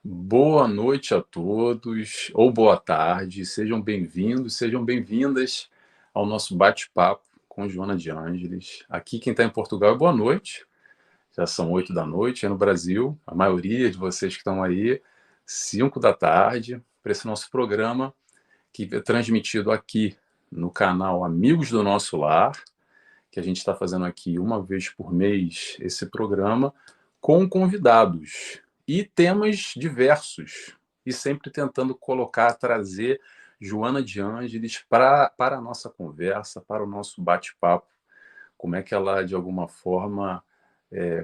Boa noite a todos, ou boa tarde, sejam bem-vindos, sejam bem-vindas ao nosso bate-papo com Joana de Ângeles. Aqui quem está em Portugal é boa noite, já são 8 da noite, é no Brasil, a maioria de vocês que estão aí, 5 da tarde, para esse nosso programa que é transmitido aqui no canal Amigos do Nosso Lar, que a gente está fazendo aqui uma vez por mês esse programa com convidados e temas diversos, e sempre tentando trazer Joana de Ângeles para a nossa conversa, para o nosso bate-papo, como é que ela, de alguma forma,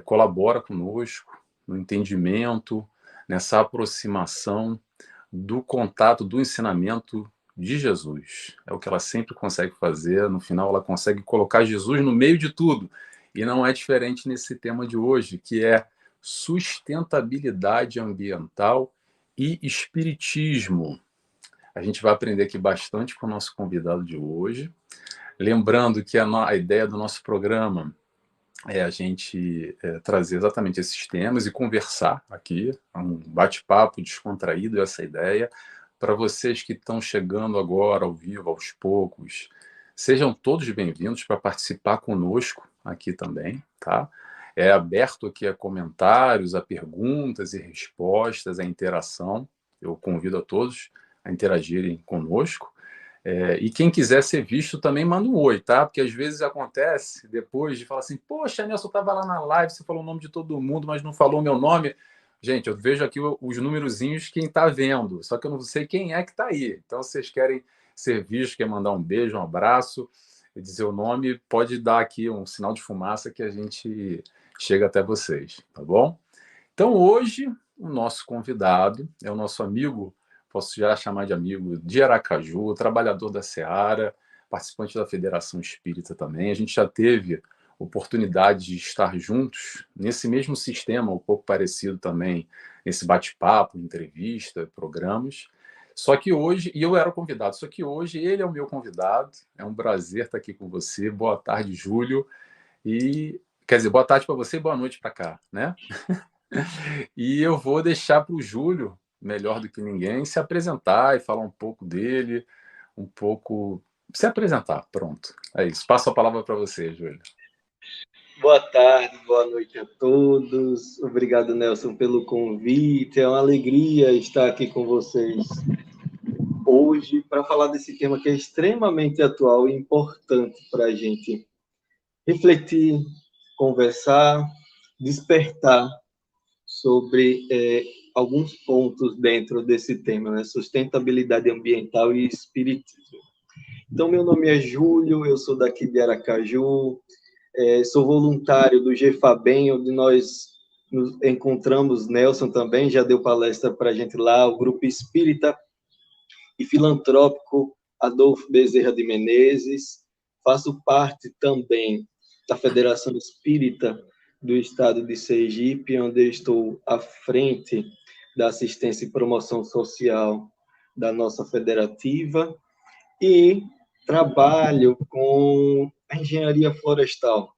colabora conosco no entendimento, nessa aproximação do contato, do ensinamento de Jesus. É o que ela sempre consegue fazer. No final, ela consegue colocar Jesus no meio de tudo. E não é diferente nesse tema de hoje, que é sustentabilidade ambiental e espiritismo. A gente vai aprender aqui bastante com o nosso convidado de hoje. Lembrando que a ideia do nosso programa é a gente trazer exatamente esses temas e conversar aqui, um bate-papo descontraído, essa ideia. Para vocês que estão chegando agora ao vivo, aos poucos, sejam todos bem-vindos para participar conosco aqui também, tá? É aberto aqui a comentários, a perguntas e respostas, a interação. Eu convido a todos a interagirem conosco. E quem quiser ser visto também manda um oi, tá? Porque às vezes acontece depois de falar assim: poxa, Nelson, eu estava lá na live, você falou o nome de todo mundo, mas não falou o meu nome. Gente, eu vejo aqui os numerozinhos quem está vendo, só que eu não sei quem é que está aí. Então, se vocês querem ser vistos, quer mandar um beijo, um abraço e dizer o nome, pode dar aqui um sinal de fumaça que a gente chega até vocês, tá bom? Então, hoje, o nosso convidado é o nosso amigo, posso já chamar de amigo, de Aracaju, trabalhador da Seara, participante da Federação Espírita também. A gente já teve oportunidade de estar juntos nesse mesmo sistema, um pouco parecido também, nesse bate-papo, entrevista, programas. Só que hoje, e eu era o convidado, só que hoje ele é o meu convidado. É um prazer estar aqui com você. Boa tarde, Júlio. E, quer dizer, boa tarde para você e boa noite para cá, né? E eu vou deixar para o Júlio, melhor do que ninguém, se apresentar e falar um pouco dele, um pouco. Se apresentar, pronto. É isso. Passo a palavra para você, Júlio. Boa tarde, boa noite a todos. Obrigado, Nelson, pelo convite. É uma alegria estar aqui com vocês hoje para falar desse tema que é extremamente atual e importante para a gente refletir, conversar, despertar sobre alguns pontos dentro desse tema, né? Sustentabilidade ambiental e espiritismo. Então, meu nome é Júlio, eu sou daqui de Aracaju, sou voluntário do GFABEM, onde nós nos encontramos. Nelson também já deu palestra para a gente lá, o Grupo Espírita e Filantrópico Adolfo Bezerra de Menezes. Faço parte também da Federação Espírita do Estado de Sergipe, onde eu estou à frente da assistência e promoção social da nossa federativa, e trabalho com a engenharia florestal.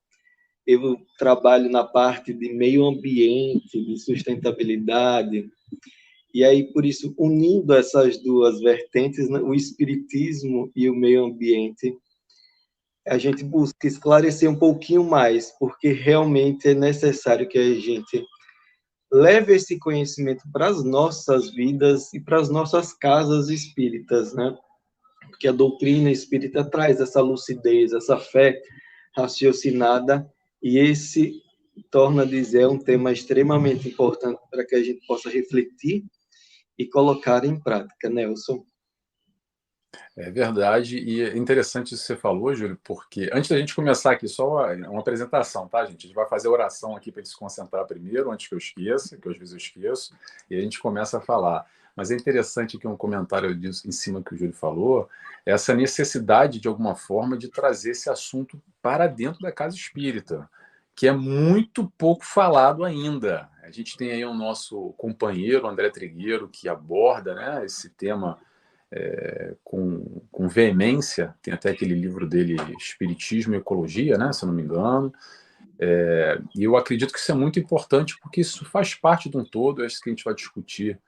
Eu trabalho na parte de meio ambiente, de sustentabilidade, e aí, por isso, unindo essas duas vertentes, né, o espiritismo e o meio ambiente, a gente busca esclarecer um pouquinho mais, porque realmente é necessário que a gente leve esse conhecimento para as nossas vidas e para as nossas casas espíritas, né? Porque a doutrina espírita traz essa lucidez, essa fé raciocinada, e esse torna dizer um tema extremamente importante para que a gente possa refletir e colocar em prática, Nelson. É verdade, e é interessante isso que você falou, Júlio, porque antes da gente começar aqui, só uma apresentação, tá, gente? A gente vai fazer a oração aqui para ele se concentrar primeiro, antes que eu esqueça, que às vezes eu esqueço, e a gente começa a falar. Mas é interessante que um comentário disso, em cima que o Júlio falou, essa necessidade, de alguma forma, de trazer esse assunto para dentro da casa espírita, que é muito pouco falado ainda. A gente tem aí o nosso companheiro, André Trigueiro, que aborda, né, esse tema com veemência. Tem até aquele livro dele, Espiritismo e Ecologia, né, se eu não me engano. E eu acredito que isso é muito importante, porque isso faz parte de um todo, é isso que a gente vai discutir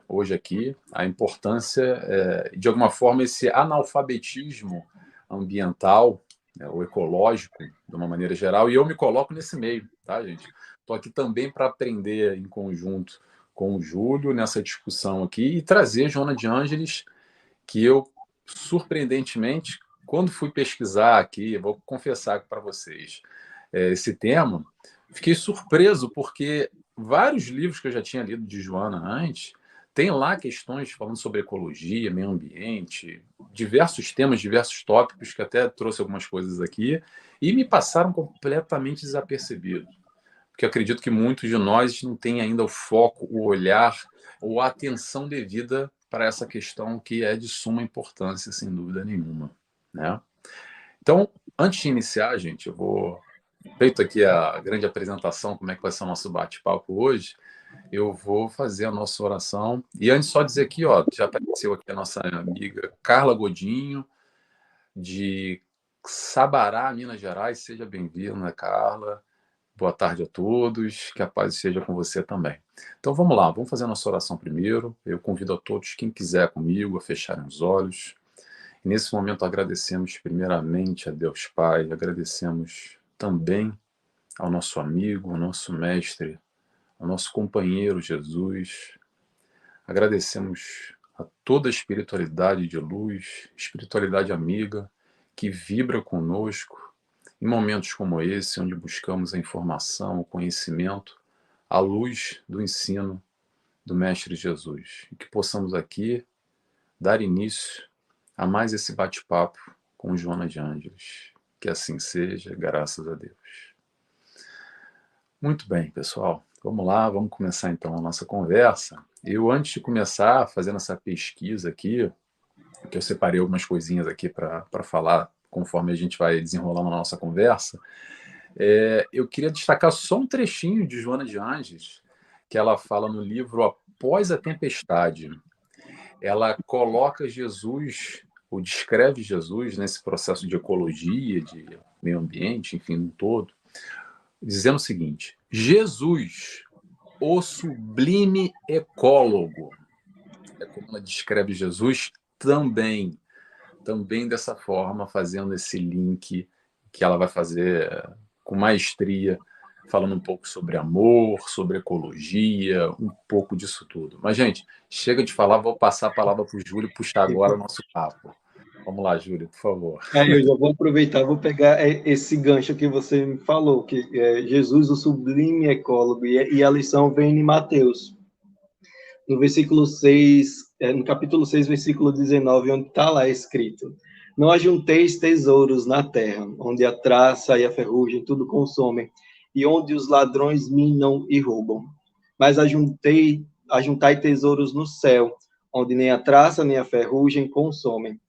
hoje aqui, a importância, de alguma forma, esse analfabetismo ambiental, né, ou ecológico, de uma maneira geral, e eu me coloco nesse meio, tá, gente? Estou aqui também para aprender em conjunto com o Júlio nessa discussão aqui e trazer Joana de Ângeles, que eu, surpreendentemente, quando fui pesquisar aqui, vou confessar para vocês, esse tema, fiquei surpreso, porque vários livros que eu já tinha lido de Joana antes, tem lá questões falando sobre ecologia, meio ambiente, diversos temas, diversos tópicos, que até trouxe algumas coisas aqui, e me passaram completamente desapercebidos. Porque eu acredito que muitos de nós não têm ainda o foco, o olhar ou a atenção devida para essa questão que é de suma importância, sem dúvida nenhuma, né? Então, antes de iniciar, gente, eu vou feito aqui a grande apresentação, como é que vai ser o nosso bate-papo hoje, eu vou fazer a nossa oração. E antes, só dizer aqui, ó, já apareceu aqui a nossa amiga Carla Godinho, de Sabará, Minas Gerais. Seja bem-vinda, Carla. Boa tarde a todos, que a paz esteja com você também. Então vamos lá, vamos fazer a nossa oração primeiro. Eu convido a todos, quem quiser comigo, a fecharem os olhos. E nesse momento agradecemos primeiramente a Deus Pai, agradecemos também ao nosso amigo, ao nosso mestre, ao nosso companheiro Jesus. Agradecemos a toda a espiritualidade de luz, espiritualidade amiga, que vibra conosco em momentos como esse, onde buscamos a informação, o conhecimento, à luz do ensino do Mestre Jesus. E que possamos aqui dar início a mais esse bate-papo com Joana de Ângeles. Que assim seja, graças a Deus. Muito bem, pessoal. Vamos lá, vamos começar então a nossa conversa. Eu, antes de começar fazendo essa pesquisa aqui, que eu separei algumas coisinhas aqui para falar conforme a gente vai desenrolando a nossa conversa, eu queria destacar só um trechinho de Joana de Ângeles, que ela fala no livro Após a Tempestade. Ela coloca Jesus, ou descreve Jesus nesse processo de ecologia, de meio ambiente, enfim, no todo, dizendo o seguinte: Jesus, o sublime ecólogo. É como ela descreve Jesus também dessa forma, fazendo esse link que ela vai fazer com maestria, falando um pouco sobre amor, sobre ecologia, um pouco disso tudo. Mas, gente, chega de falar, vou passar a palavra para o Júlio puxar agora o nosso papo. Vamos lá, Júlio, por favor. Eu já vou aproveitar, vou pegar esse gancho que você me falou, que é Jesus, o sublime ecólogo, e a lição vem em Mateus, no versículo 6, no capítulo 6, versículo 19, onde está lá escrito: Não ajunteis tesouros na terra, onde a traça e a ferrugem tudo consomem, e onde os ladrões minam e roubam. Mas ajuntai tesouros no céu, onde nem a traça nem a ferrugem consomem,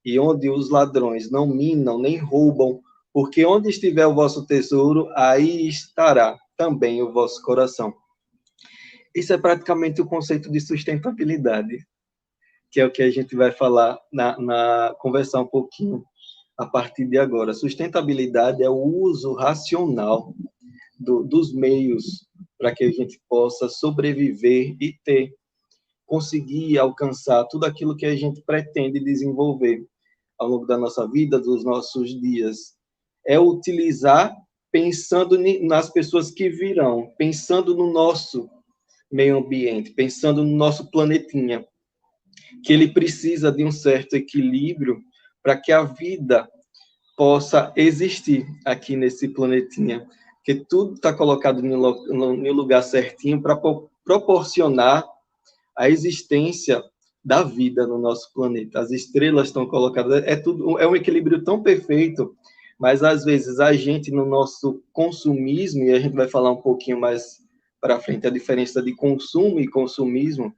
e onde os ladrões não minam nem roubam, porque onde estiver o vosso tesouro, aí estará também o vosso coração. Isso é praticamente o conceito de sustentabilidade, que é o que a gente vai falar, conversar um pouquinho a partir de agora. Sustentabilidade é o uso racional dos meios para que a gente possa sobreviver e conseguir alcançar tudo aquilo que a gente pretende desenvolver ao longo da nossa vida, dos nossos dias. É utilizar pensando nas pessoas que virão, pensando no nosso meio ambiente, pensando no nosso planetinha, que ele precisa de um certo equilíbrio para que a vida possa existir aqui nesse planetinha, que tudo está colocado no lugar certinho para proporcionar a existência da vida no nosso planeta. As estrelas estão colocadas, é um equilíbrio tão perfeito, mas às vezes a gente, no nosso consumismo, e a gente vai falar um pouquinho mais para frente a diferença de consumo e consumismo,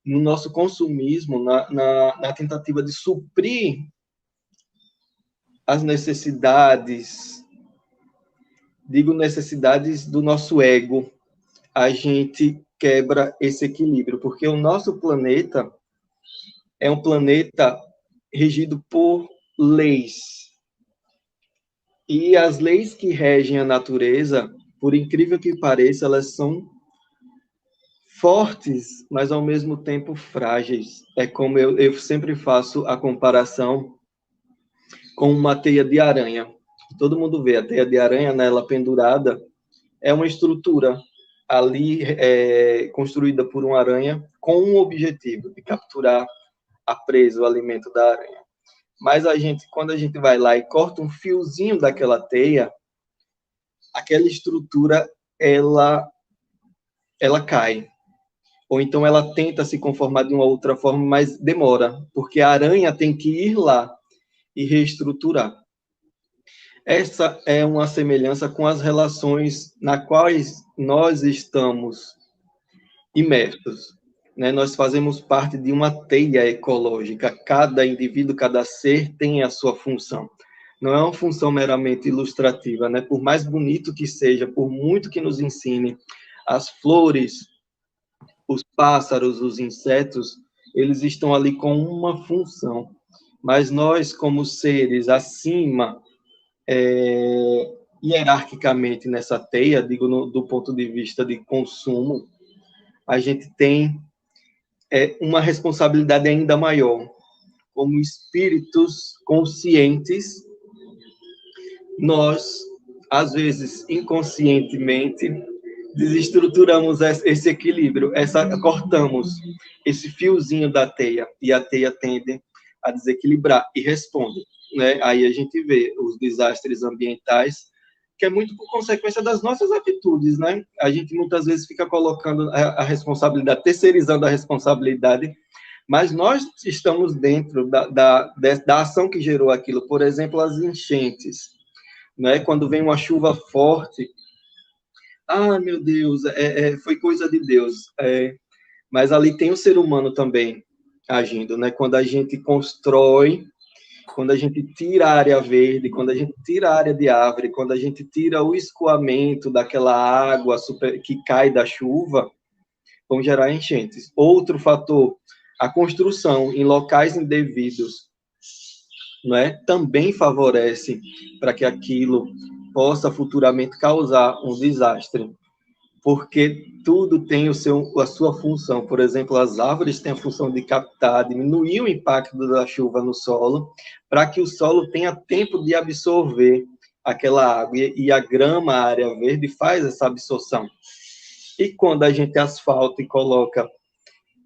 no nosso consumismo, na tentativa de suprir as necessidades, digo necessidades do nosso ego, a gente quebra esse equilíbrio, porque o nosso planeta é um planeta regido por leis. E as leis que regem a natureza, por incrível que pareça, elas são fortes, mas ao mesmo tempo frágeis. É como eu sempre faço a comparação com uma teia de aranha. Todo mundo vê a teia de aranha, né, ela pendurada, é uma estrutura ali construída por uma aranha com um objetivo de capturar a presa, o alimento da aranha. Mas quando a gente vai lá e corta um fiozinho daquela teia, aquela estrutura ela cai. Ou então ela tenta se conformar de uma outra forma, mas demora, porque a aranha tem que ir lá e reestruturar. Essa é uma semelhança com as relações na quais nós estamos imersos. Né? Nós fazemos parte de uma teia ecológica. Cada indivíduo, cada ser tem a sua função. Não é uma função meramente ilustrativa, né? Por mais bonito que seja, por muito que nos ensine, as flores, os pássaros, os insetos, eles estão ali com uma função. Mas nós, como seres acima, hierarquicamente nessa teia, digo do ponto de vista de consumo, a gente tem uma responsabilidade ainda maior. Como espíritos conscientes, nós, às vezes, inconscientemente, desestruturamos esse equilíbrio, cortamos esse fiozinho da teia, e a teia tende a desequilibrar e responde. Né? Aí a gente vê os desastres ambientais, que é muito por consequência das nossas atitudes, né? A gente muitas vezes fica colocando a responsabilidade, terceirizando a responsabilidade, mas nós estamos dentro da ação que gerou aquilo. Por exemplo, as enchentes, né? Quando vem uma chuva forte, meu Deus, foi coisa de Deus. Mas ali tem o ser humano também agindo, né? Quando a gente constrói, quando a gente tira a área verde, quando a gente tira a área de árvore, quando a gente tira o escoamento daquela água que cai da chuva, vão gerar enchentes. Outro fator, a construção em locais indevidos, não é? Também favorece para que aquilo possa futuramente causar um desastre, porque tudo tem a sua função. Por exemplo, as árvores têm a função de captar, diminuir o impacto da chuva no solo, para que o solo tenha tempo de absorver aquela água, e a grama, a área verde, faz essa absorção. E quando a gente asfalta e coloca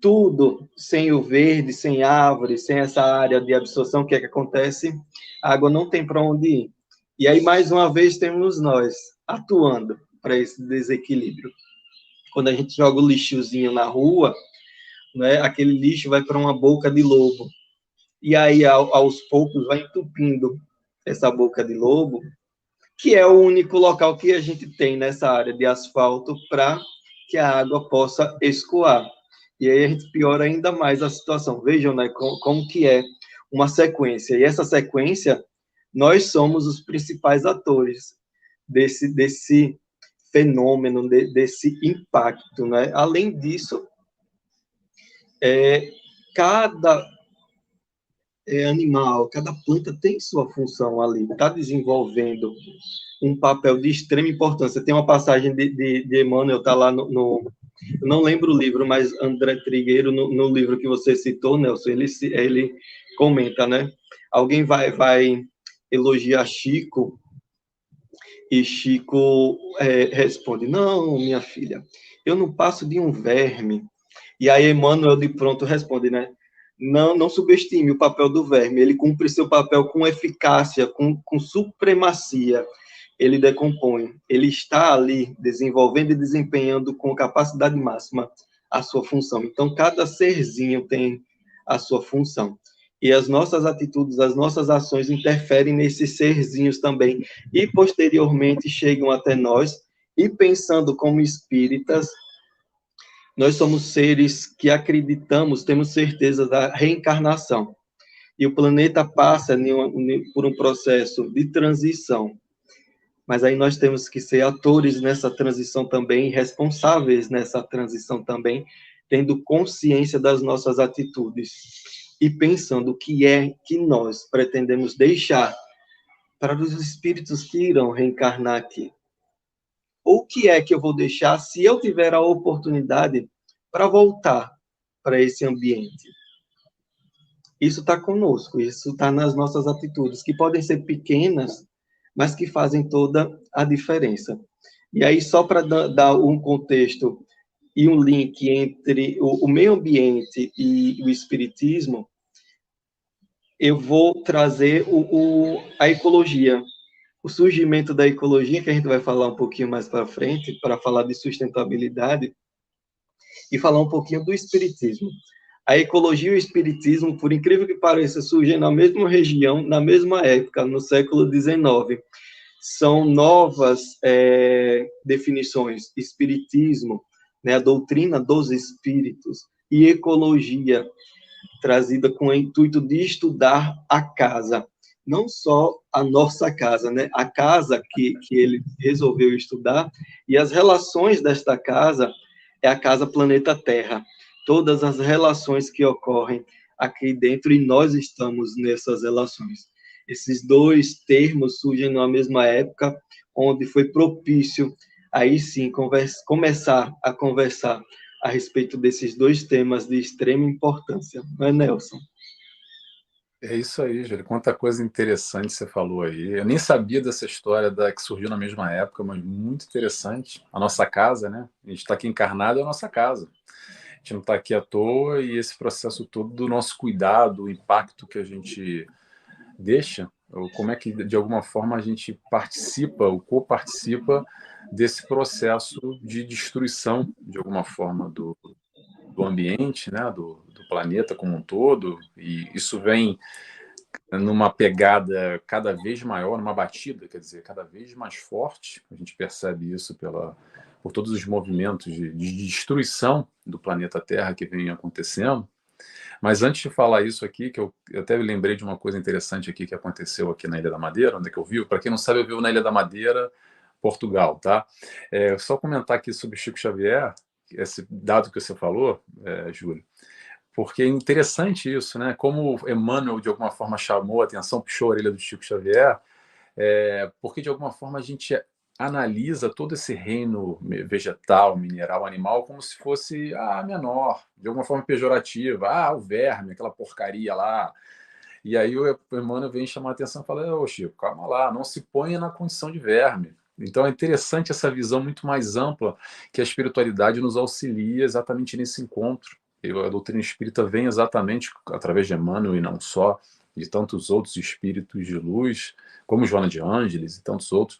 tudo sem o verde, sem árvore, sem essa área de absorção, o que é que acontece? A água não tem para onde ir. E aí, mais uma vez, temos nós atuando para esse desequilíbrio. Quando a gente joga o lixozinho na rua, né, aquele lixo vai para uma boca de lobo. E aí, aos poucos, vai entupindo essa boca de lobo, que é o único local que a gente tem nessa área de asfalto para que a água possa escoar. E aí a gente piora ainda mais a situação. Vejam, né, como que é uma sequência. E essa sequência, nós somos os principais atores desse fenômeno, desse impacto, né? Além disso, cada animal, cada planta tem sua função ali, está desenvolvendo um papel de extrema importância. Tem uma passagem de Emmanuel, está lá eu não lembro o livro, mas André Trigueiro, no livro que você citou, Nelson, ele comenta, né? Alguém vai elogiar Chico, e Chico responde, não, minha filha, eu não passo de um verme. E aí Emmanuel de pronto responde, né? Não subestime o papel do verme, ele cumpre seu papel com eficácia, com supremacia. Ele decompõe, ele está ali desenvolvendo e desempenhando com capacidade máxima a sua função. Então, cada serzinho tem a sua função. E as nossas atitudes, as nossas ações interferem nesses serzinhos também. E, posteriormente, chegam até nós. E, pensando como espíritas, nós somos seres que acreditamos, temos certeza da reencarnação. E o planeta passa por um processo de transição. Mas aí nós temos que ser atores nessa transição também, responsáveis nessa transição também, tendo consciência das nossas atitudes e pensando o que é que nós pretendemos deixar para os espíritos que irão reencarnar aqui. Ou o que é que eu vou deixar se eu tiver a oportunidade para voltar para esse ambiente? Isso está conosco, isso está nas nossas atitudes, que podem ser pequenas, mas que fazem toda a diferença. E aí, só para dar um contexto e um link entre o meio ambiente e o espiritismo, eu vou trazer a ecologia, o surgimento da ecologia, que a gente vai falar um pouquinho mais para frente, para falar de sustentabilidade, e falar um pouquinho do espiritismo. A ecologia e o espiritismo, por incrível que pareça, surgem na mesma região, na mesma época, no século XIX. São novas definições: espiritismo, né, a doutrina dos espíritos, e ecologia, trazida com o intuito de estudar a casa, não só a nossa casa, né, a casa que ele resolveu estudar, e as relações desta casa é a casa planeta Terra, todas as relações que ocorrem aqui dentro, e nós estamos nessas relações. Esses dois termos surgem na mesma época, onde foi propício, aí sim, começar a conversar a respeito desses dois temas de extrema importância. Não é, Nelson? É isso aí, Júlio. Quanta coisa interessante você falou aí. Eu nem sabia dessa história que surgiu na mesma época, mas muito interessante. A nossa casa, né? A gente está aqui encarnado, é a nossa casa. A gente não está aqui à toa, e esse processo todo do nosso cuidado, o impacto que a gente deixa, ou como é que de alguma forma a gente participa, ou coparticipa desse processo de destruição, de alguma forma, do ambiente, né? Do planeta como um todo, e isso vem numa pegada cada vez maior, numa batida, quer dizer, cada vez mais forte. A gente percebe isso por todos os movimentos de destruição do planeta Terra que vem acontecendo. Mas antes de falar isso aqui, que eu até me lembrei de uma coisa interessante aqui que aconteceu aqui na Ilha da Madeira, onde é que eu vivo. Para quem não sabe, eu vivo na Ilha da Madeira, Portugal, tá? Só comentar aqui sobre Chico Xavier, esse dado que você falou, Júlio, porque é interessante isso, né? Como Emmanuel, de alguma forma, chamou a atenção, puxou a orelha do Chico Xavier, porque, de alguma forma, a gente analisa todo esse reino vegetal, mineral, animal, como se fosse menor, de alguma forma pejorativa. O verme, aquela porcaria lá. E aí o Emmanuel vem chamar a atenção e fala: ô Chico, calma lá, não se ponha na condição de verme. Então é interessante essa visão muito mais ampla que a espiritualidade nos auxilia exatamente nesse encontro. A doutrina espírita vem exatamente através de Emmanuel, e não só, de tantos outros espíritos de luz, como Joana de Ângeles e tantos outros,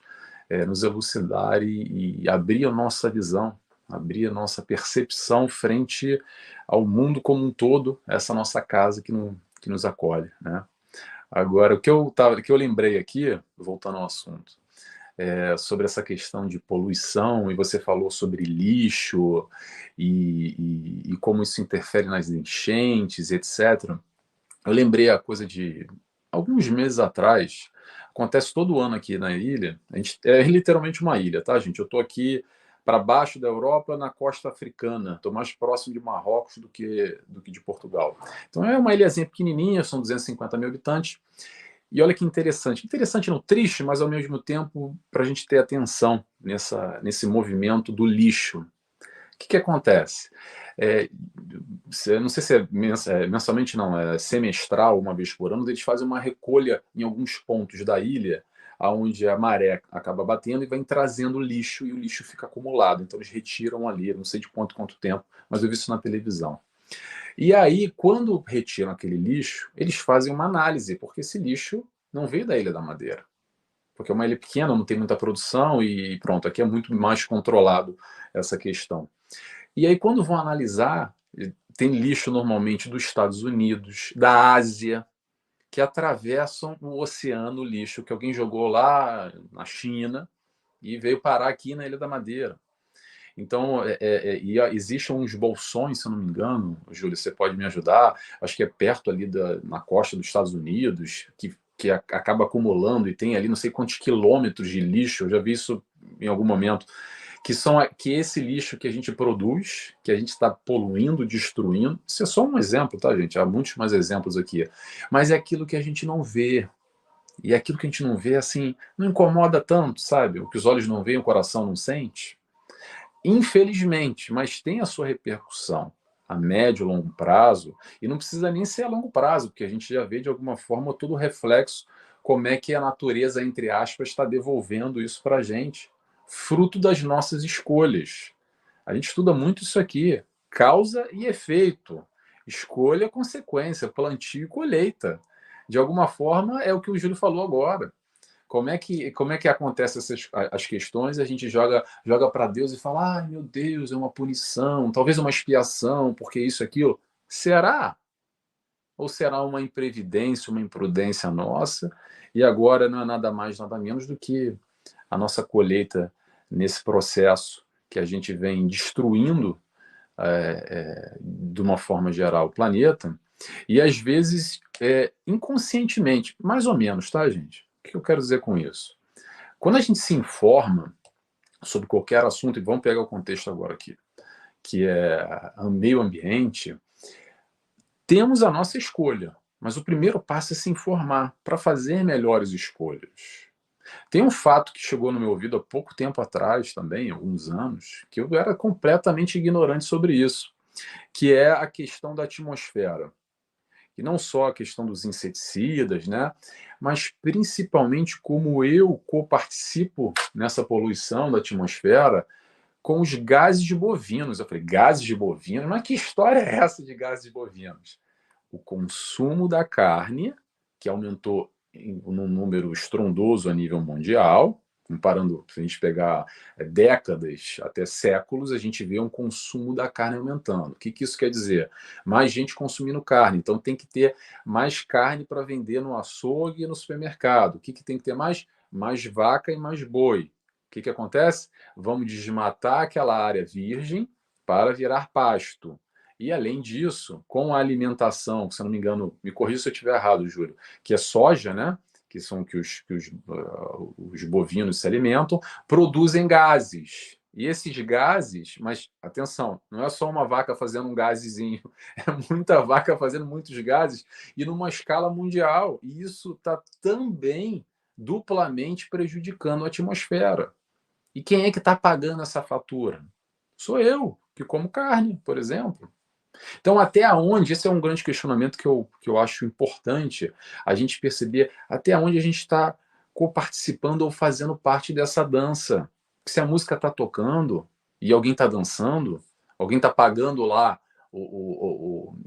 nos elucidar e abrir a nossa visão, abrir a nossa percepção frente ao mundo como um todo, essa nossa casa que nos acolhe, né? Agora, que eu lembrei aqui, voltando ao assunto, sobre essa questão de poluição, e você falou sobre lixo e como isso interfere nas enchentes, etc. Eu lembrei a coisa de alguns meses atrás. Acontece todo ano aqui na ilha. A gente, é literalmente uma ilha, tá, gente? Eu estou aqui para baixo da Europa, na costa africana. Estou mais próximo de Marrocos do que de Portugal. Então é uma ilhazinha pequenininha, são 250 mil habitantes. E olha que interessante. Interessante não, triste, mas ao mesmo tempo para a gente ter atenção nesse movimento do lixo. O que acontece? É, não sei se mensalmente, não, é semestral, uma vez por ano, eles fazem uma recolha em alguns pontos da ilha, onde a maré acaba batendo e vem trazendo lixo, e o lixo fica acumulado. Então eles retiram ali, não sei de quanto tempo, mas eu vi isso na televisão. E aí, quando retiram aquele lixo, eles fazem uma análise, porque esse lixo não veio da Ilha da Madeira. Porque é uma ilha pequena, não tem muita produção, e pronto, aqui é muito mais controlado essa questão. E aí, quando vão analisar, tem lixo normalmente dos Estados Unidos, da Ásia, que atravessam o oceano, o lixo que alguém jogou lá na China e veio parar aqui na Ilha da Madeira. Então, existem uns bolsões, se eu não me engano, Júlio, você pode me ajudar, acho que é perto ali na costa dos Estados Unidos, que acaba acumulando e tem ali não sei quantos quilômetros de lixo, eu já vi isso em algum momento, que esse lixo que a gente produz, que a gente está poluindo, destruindo, isso é só um exemplo, tá, gente? Há muitos mais exemplos aqui. Mas é aquilo que a gente não vê. E aquilo que a gente não vê, assim, não incomoda tanto, sabe? O que os olhos não veem, o coração não sente. infelizmente, mas tem a sua repercussão a médio e longo prazo, e não precisa nem ser a longo prazo, porque a gente já vê de alguma forma todo o reflexo, como é que a natureza, entre aspas, está devolvendo isso para a gente, fruto das nossas escolhas. A gente estuda muito isso aqui, causa e efeito, escolha, consequência, plantio e colheita. De alguma forma, é o que o Júlio falou agora. Como é que acontecem as questões? A gente joga para Deus e fala: ai, meu Deus, é uma punição, talvez uma expiação, porque isso, aquilo. Será? Ou será uma imprevidência, uma imprudência nossa? E agora não é nada mais, nada menos do que a nossa colheita nesse processo que a gente vem destruindo, de uma forma geral, o planeta, e às vezes inconscientemente, mais ou menos, tá, gente? O que eu quero dizer com isso? Quando a gente se informa sobre qualquer assunto, e vamos pegar o contexto agora aqui, que é o meio ambiente, temos a nossa escolha, mas o primeiro passo é se informar para fazer melhores escolhas. Tem um fato que chegou no meu ouvido há pouco tempo atrás também, alguns anos, que eu era completamente ignorante sobre isso, que é a questão da atmosfera. E não só a questão dos inseticidas, né? Mas principalmente como eu coparticipo nessa poluição da atmosfera com os gases de bovinos. Eu falei, gases de bovinos? Mas que história é essa de gases de bovinos? O consumo da carne, que aumentou num número estrondoso a nível mundial, comparando, se a gente pegar décadas até séculos, a gente vê um consumo da carne aumentando. O que isso quer dizer? Mais gente consumindo carne, então tem que ter mais carne para vender no açougue e no supermercado. O que tem que ter mais? Mais vaca e mais boi. O que acontece? Vamos desmatar aquela área virgem para virar pasto. E, além disso, com a alimentação, se eu não me engano, me corrija se eu estiver errado, Júlio, que é soja, né? Que são que os bovinos se alimentam, produzem gases. E esses gases, mas atenção, não é só uma vaca fazendo um gasezinho, é muita vaca fazendo muitos gases e numa escala mundial. E isso está também duplamente prejudicando a atmosfera. E quem é que está pagando essa fatura? Sou eu, que como carne, por exemplo. Então, até onde, esse é um grande questionamento que eu acho importante a gente perceber até onde a gente está coparticipando ou fazendo parte dessa dança. Se a música está tocando e alguém está dançando, alguém está pagando lá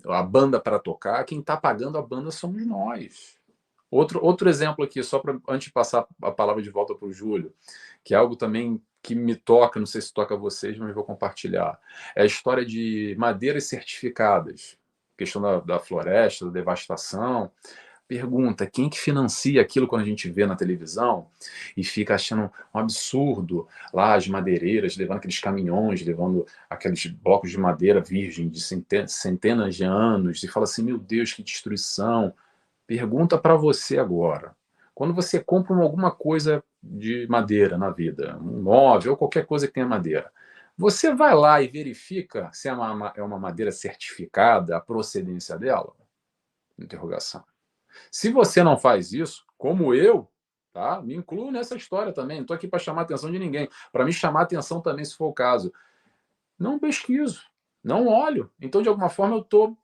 a banda para tocar, quem está pagando a banda somos nós. Outro exemplo aqui, só para antes de passar a palavra de volta para o Júlio, que é algo também que me toca, não sei se toca a vocês, mas vou compartilhar. É a história de madeiras certificadas, questão da floresta, da devastação. Pergunta, quem que financia aquilo quando a gente vê na televisão e fica achando um absurdo lá as madeireiras levando aqueles caminhões, levando aqueles blocos de madeira virgem de centenas de anos e fala assim, meu Deus, que destruição. Pergunta para você agora. Quando você compra alguma coisa de madeira na vida, um móvel ou qualquer coisa que tenha madeira, você vai lá e verifica se é uma madeira certificada, a procedência dela? Interrogação. Se você não faz isso, como eu, tá? Me incluo nessa história também. Não estou aqui para chamar a atenção de ninguém. Para me chamar a atenção também, se for o caso. Não pesquiso, não olho. Então, de alguma forma, eu estou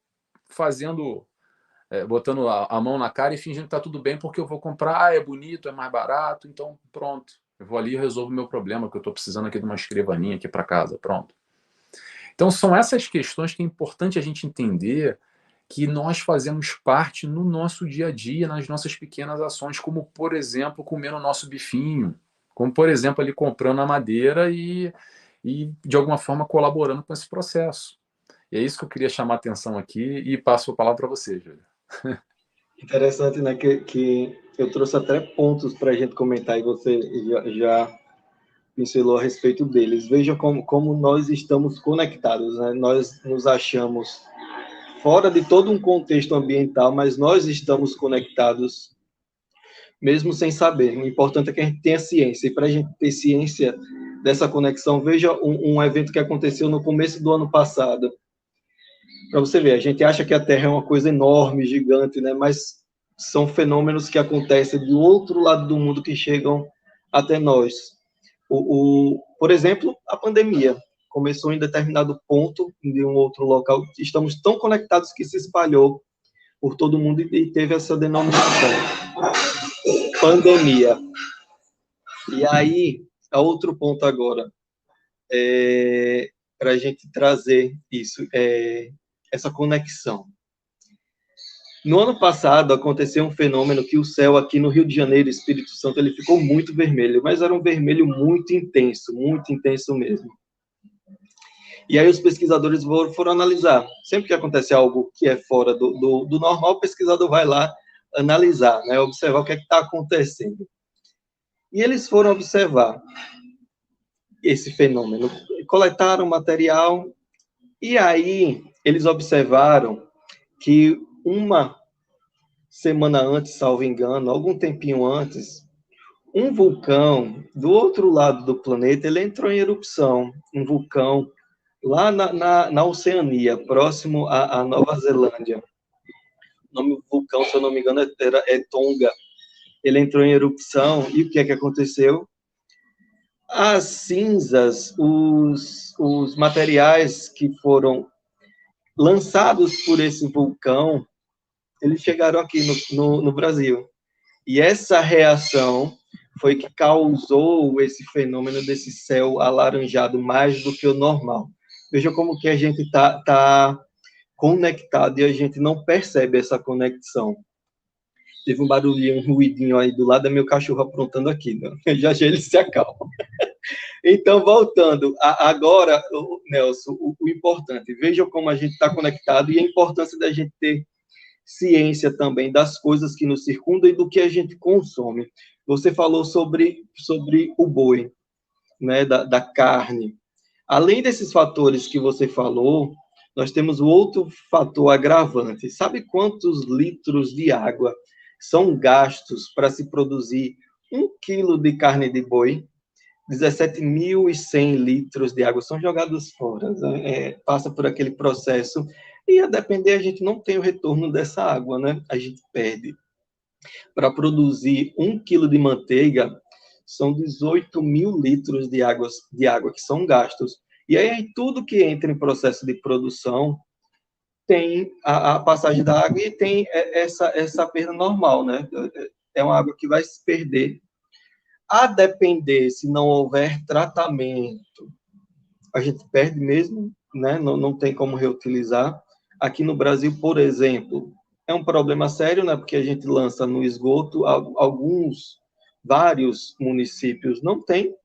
fazendo botando a mão na cara e fingindo que está tudo bem porque eu vou comprar, é bonito, é mais barato, então pronto. Eu vou ali e resolvo o meu problema, que eu estou precisando aqui de uma escrivaninha aqui para casa, pronto. Então são essas questões que é importante a gente entender que nós fazemos parte no nosso dia a dia, nas nossas pequenas ações, como, por exemplo, comer o nosso bifinho, como, por exemplo, ali comprando a madeira e de alguma forma, colaborando com esse processo. E é isso que eu queria chamar a atenção aqui e passo a palavra para você, Júlio. Interessante, né, que eu trouxe até pontos para a gente comentar e você já pincelou a respeito deles. Vejam como nós estamos conectados, né? Nós nos achamos fora de todo um contexto ambiental, mas nós estamos conectados, mesmo sem saber. O importante é que a gente tenha ciência. E para a gente ter ciência dessa conexão, veja um evento que aconteceu no começo do ano passado. Para você ver, a gente acha que a Terra é uma coisa enorme, gigante, né? Mas são fenômenos que acontecem do outro lado do mundo que chegam até nós. Por exemplo, a pandemia. começou em determinado ponto de um outro local. Estamos tão conectados que se espalhou por todo mundo e teve essa denominação, pandemia. E aí, a outro ponto agora, para a gente trazer isso, essa conexão. No ano passado, aconteceu um fenômeno que o céu aqui no Rio de Janeiro, Espírito Santo, ele ficou muito vermelho, mas era um vermelho muito intenso mesmo. E aí os pesquisadores foram analisar. Sempre que acontece algo que é fora do normal, o pesquisador vai lá analisar, né, observar o que é que está acontecendo. E eles foram observar esse fenômeno, coletaram material, e aí eles observaram que uma semana antes, salvo engano, algum tempinho antes, um vulcão do outro lado do planeta, ele entrou em erupção, um vulcão lá na Oceania, próximo à Nova Zelândia. O nome do vulcão, se eu não me engano, é Tonga. Ele entrou em erupção, e o que é que aconteceu? As cinzas, os materiais que foram lançados por esse vulcão, eles chegaram aqui no Brasil. E essa reação foi que causou esse fenômeno desse céu alaranjado mais do que o normal. Veja como que a gente tá conectado e a gente não percebe essa conexão. Teve um barulhinho, um ruidinho aí do lado, é meu cachorro aprontando aqui, né? Já ele se acalma. Então, voltando, agora, Nelson, o importante, veja como a gente está conectado e a importância da gente ter ciência também das coisas que nos circundam e do que a gente consome. Você falou sobre o boi, né, da carne. Além desses fatores que você falou, nós temos o outro fator agravante. Sabe quantos litros de água são gastos para se produzir 1 quilo de carne de boi? 17.100 litros de água são jogados fora, né? Passa por aquele processo, e a depender, a gente não tem o retorno dessa água, né? A gente perde. Para produzir 1 quilo de manteiga, são 18.000 litros de água que são gastos. E aí, tudo que entra em processo de produção tem a passagem da água e tem essa perda normal, né? É uma água que vai se perder. A depender, se não houver tratamento, a gente perde mesmo, né? Não tem como reutilizar. Aqui no Brasil, por exemplo, é um problema sério, né? Porque a gente lança no esgoto, vários municípios não têm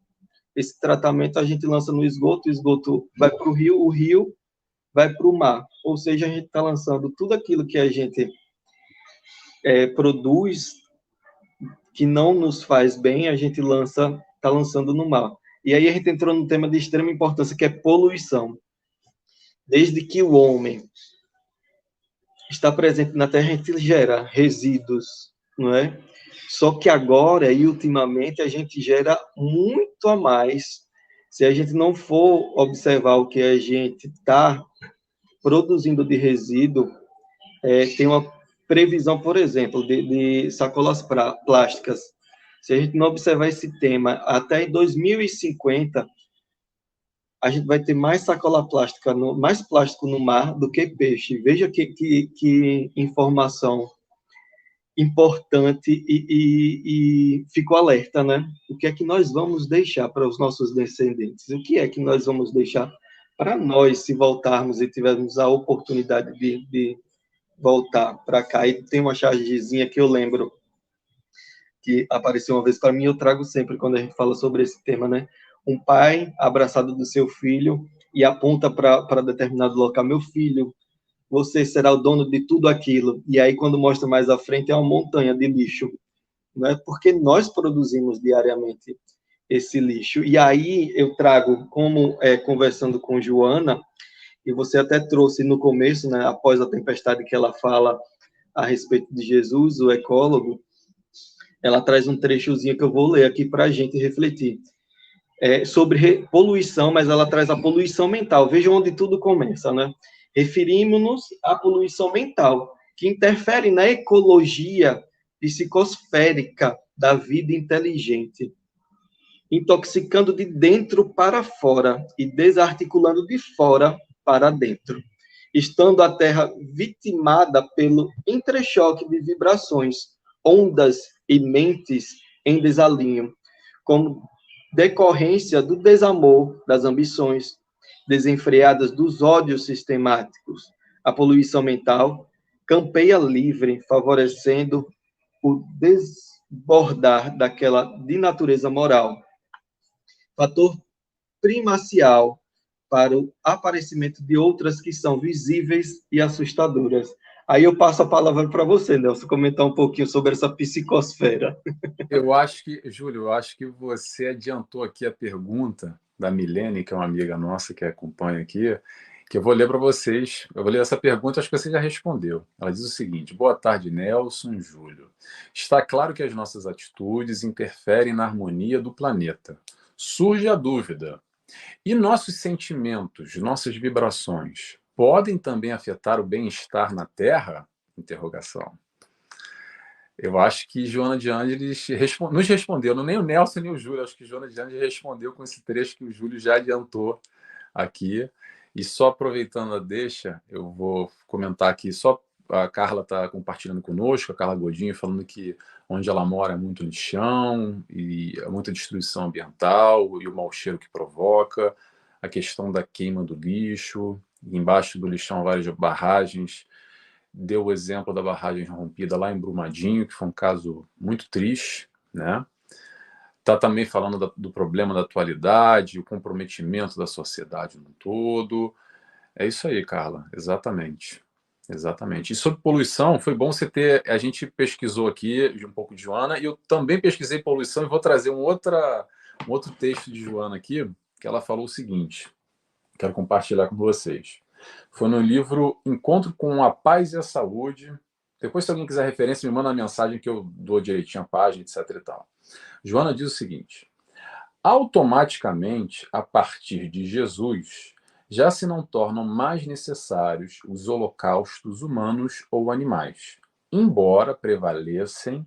esse tratamento, a gente lança no esgoto, o esgoto vai para o rio vai para o mar. Ou seja, a gente está lançando tudo aquilo que a gente produz, que não nos faz bem, a gente está lançando no mar. E aí a gente entrou num tema de extrema importância, que é poluição. Desde que o homem está presente na Terra, a gente gera resíduos, não é? Só que agora, e ultimamente, a gente gera muito a mais. Se a gente não for observar o que a gente está produzindo de resíduo, tem uma previsão, por exemplo, de sacolas plásticas. Se a gente não observar esse tema, até em 2050, a gente vai ter mais sacola plástica, mais plástico no mar do que peixe. Veja que informação importante e fico alerta, né? O que é que nós vamos deixar para os nossos descendentes? O que é que nós vamos deixar para nós, se voltarmos e tivermos a oportunidade de voltar para cá? E tem uma chargezinha que eu lembro que apareceu uma vez para mim, eu trago sempre quando a gente fala sobre esse tema, né? Um pai abraçado do seu filho e aponta para determinado local: meu filho, você será o dono de tudo aquilo. E aí, quando mostra mais à frente, é uma montanha de lixo, né? Porque nós produzimos diariamente esse lixo. E aí eu trago, como conversando com Joana, e você até trouxe no começo, né, após a tempestade, que ela fala a respeito de Jesus, o ecólogo, ela traz um trechozinho que eu vou ler aqui para a gente refletir. Sobre poluição, mas ela traz a poluição mental. Veja onde tudo começa, né? Referimos-nos à poluição mental, que interfere na ecologia psicosférica da vida inteligente. intoxicando de dentro para fora e desarticulando de fora para dentro, estando a Terra vitimada pelo entrechoque de vibrações, ondas e mentes em desalinho, como decorrência do desamor, das ambições desenfreadas, dos ódios sistemáticos. A poluição mental campeia livre, favorecendo o desbordar daquela de natureza moral. Fator primacial para o aparecimento de outras que são visíveis e assustadoras. Aí eu passo a palavra para você, Nelson, comentar um pouquinho sobre essa psicosfera. Eu acho que, Júlio, eu acho que você adiantou aqui a pergunta da Milene, que é uma amiga nossa que acompanha aqui, que eu vou ler para vocês. Eu vou ler essa pergunta, acho que você já respondeu. Ela diz o seguinte: boa tarde, Nelson, Júlio. Está claro que as nossas atitudes interferem na harmonia do planeta. Surge a dúvida: e nossos sentimentos, nossas vibrações, podem também afetar o bem-estar na Terra? Interrogação. Eu acho que Joana de Ângeles nos respondeu, não nem o Nelson nem o Júlio, acho que Joana de Ângeles respondeu com esse trecho que o Júlio já adiantou aqui. E só aproveitando a deixa, eu vou comentar aqui, só a Carla está compartilhando conosco, a Carla Godinho, falando que onde ela mora é muito lixão, e é muita destruição ambiental, e o mau cheiro que provoca, a questão da queima do lixo, embaixo do lixão várias barragens. Deu o exemplo da barragem rompida lá em Brumadinho, que foi um caso muito triste, né? Está também falando do problema da atualidade, o comprometimento da sociedade no todo. É isso aí, Carla, exatamente. Exatamente. E sobre poluição, foi bom você ter. A gente pesquisou aqui de um pouco de Joana, e eu também pesquisei poluição, e vou trazer um outro texto de Joana aqui, que ela falou o seguinte: quero compartilhar com vocês. Foi no livro Encontro com a Paz e a Saúde. Depois, se alguém quiser referência, me manda uma mensagem que eu dou direitinho a página, etc. e tal. Joana diz o seguinte: automaticamente, a partir de Jesus, já se não tornam mais necessários os holocaustos humanos ou animais, embora prevalecem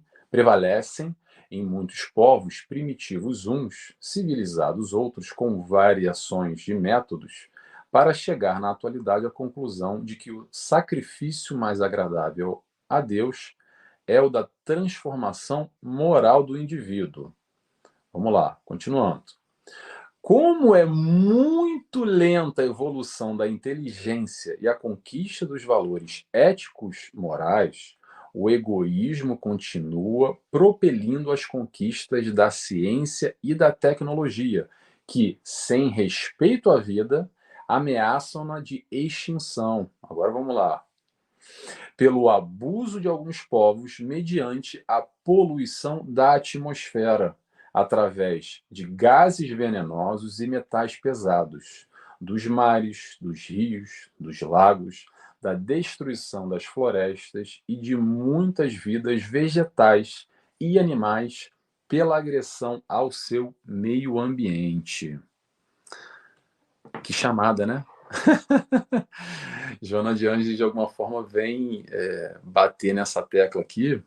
em muitos povos primitivos uns, civilizados outros, com variações de métodos, para chegar na atualidade à conclusão de que o sacrifício mais agradável a Deus é o da transformação moral do indivíduo. Vamos lá, continuando. Como é muito lenta a evolução da inteligência e a conquista dos valores éticos morais, o egoísmo continua propelindo as conquistas da ciência e da tecnologia, que, sem respeito à vida, ameaçam-na de extinção. Agora vamos lá. Pelo abuso de alguns povos mediante a poluição da atmosfera, através de gases venenosos e metais pesados, dos mares, dos rios, dos lagos, da destruição das florestas e de muitas vidas vegetais e animais pela agressão ao seu meio ambiente. Que chamada, né? Joana de Ângeles, de alguma forma, vem bater nessa tecla aqui,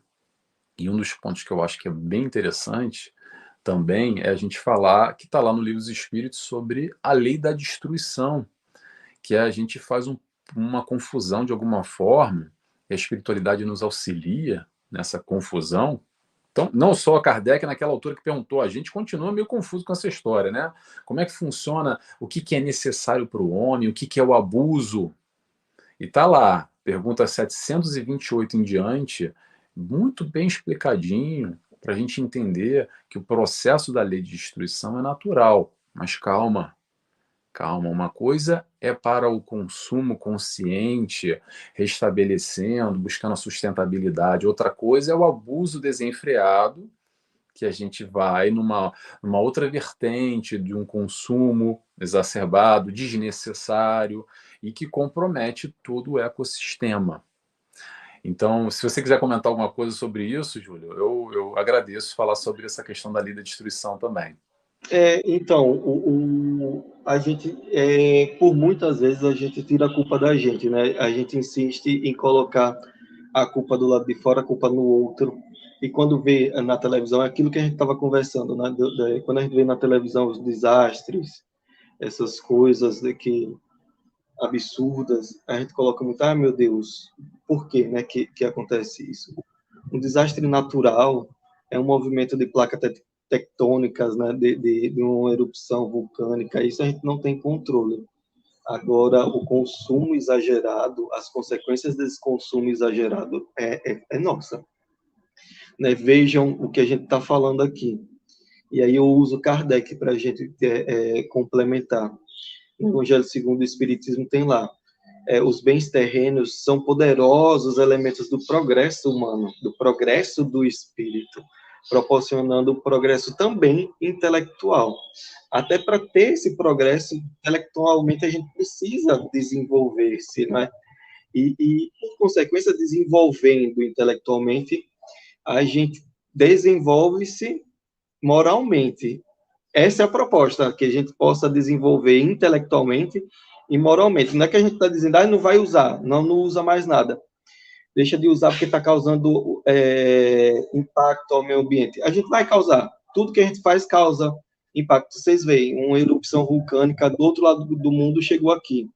e um dos pontos que eu acho que é bem interessante também é a gente falar, que está lá no Livro dos Espíritos, sobre a lei da destruição, que a gente faz uma confusão de alguma forma, e a espiritualidade nos auxilia nessa confusão. Então, não só Kardec, naquela altura que perguntou, a gente continua meio confuso com essa história, né? Como é que funciona, o que é necessário para o homem, o que é o abuso? E tá lá, pergunta 728 em diante, muito bem explicadinho, para a gente entender que o processo da lei de destruição é natural. Mas calma, calma. Uma coisa é para o consumo consciente, restabelecendo, buscando a sustentabilidade. Outra coisa é o abuso desenfreado, que a gente vai numa outra vertente de um consumo exacerbado, desnecessário, e que compromete todo o ecossistema. Então, se você quiser comentar alguma coisa sobre isso, Júlio, eu agradeço falar sobre essa questão da lei da destruição também. Então, a gente, por muitas vezes, a gente tira a culpa da gente, né? A gente insiste em colocar a culpa do lado de fora, a culpa no outro. e quando vê na televisão, é aquilo que a gente estava conversando, né? Quando a gente vê na televisão os desastres, essas coisas que absurdas, a gente coloca muito, meu Deus, por quê, né, que acontece isso? Um desastre natural é um movimento de placas tectônicas, né, de uma erupção vulcânica, isso a gente não tem controle. Agora, o consumo exagerado, as consequências desse consumo exagerado é nossa. Né? Vejam o que a gente está falando aqui. E aí eu uso Kardec para a gente complementar. No Evangelho segundo o Espiritismo tem lá. Os bens terrenos são poderosos elementos do progresso humano, do progresso do espírito, proporcionando o progresso também intelectual. Até para ter esse progresso intelectualmente, a gente precisa desenvolver-se, né? E, por consequência, desenvolvendo intelectualmente, a gente desenvolve-se moralmente. Essa é a proposta, que a gente possa desenvolver intelectualmente e moralmente. Não é que a gente está dizendo, não vai usar, não usa mais nada. Deixa de usar porque está causando impacto ao meio ambiente. A gente vai causar. Tudo que a gente faz causa impacto. Vocês veem, uma erupção vulcânica do outro lado do mundo chegou aqui.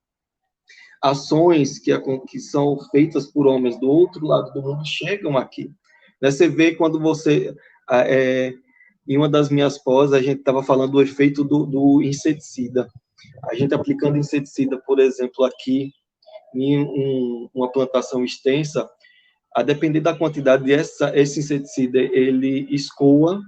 Ações que são feitas por homens do outro lado do mundo chegam aqui. Você vê quando você... em uma das minhas pós, a gente estava falando do efeito do inseticida. A gente aplicando inseticida, por exemplo, aqui, em uma plantação extensa, a depender da quantidade esse inseticida, ele escoa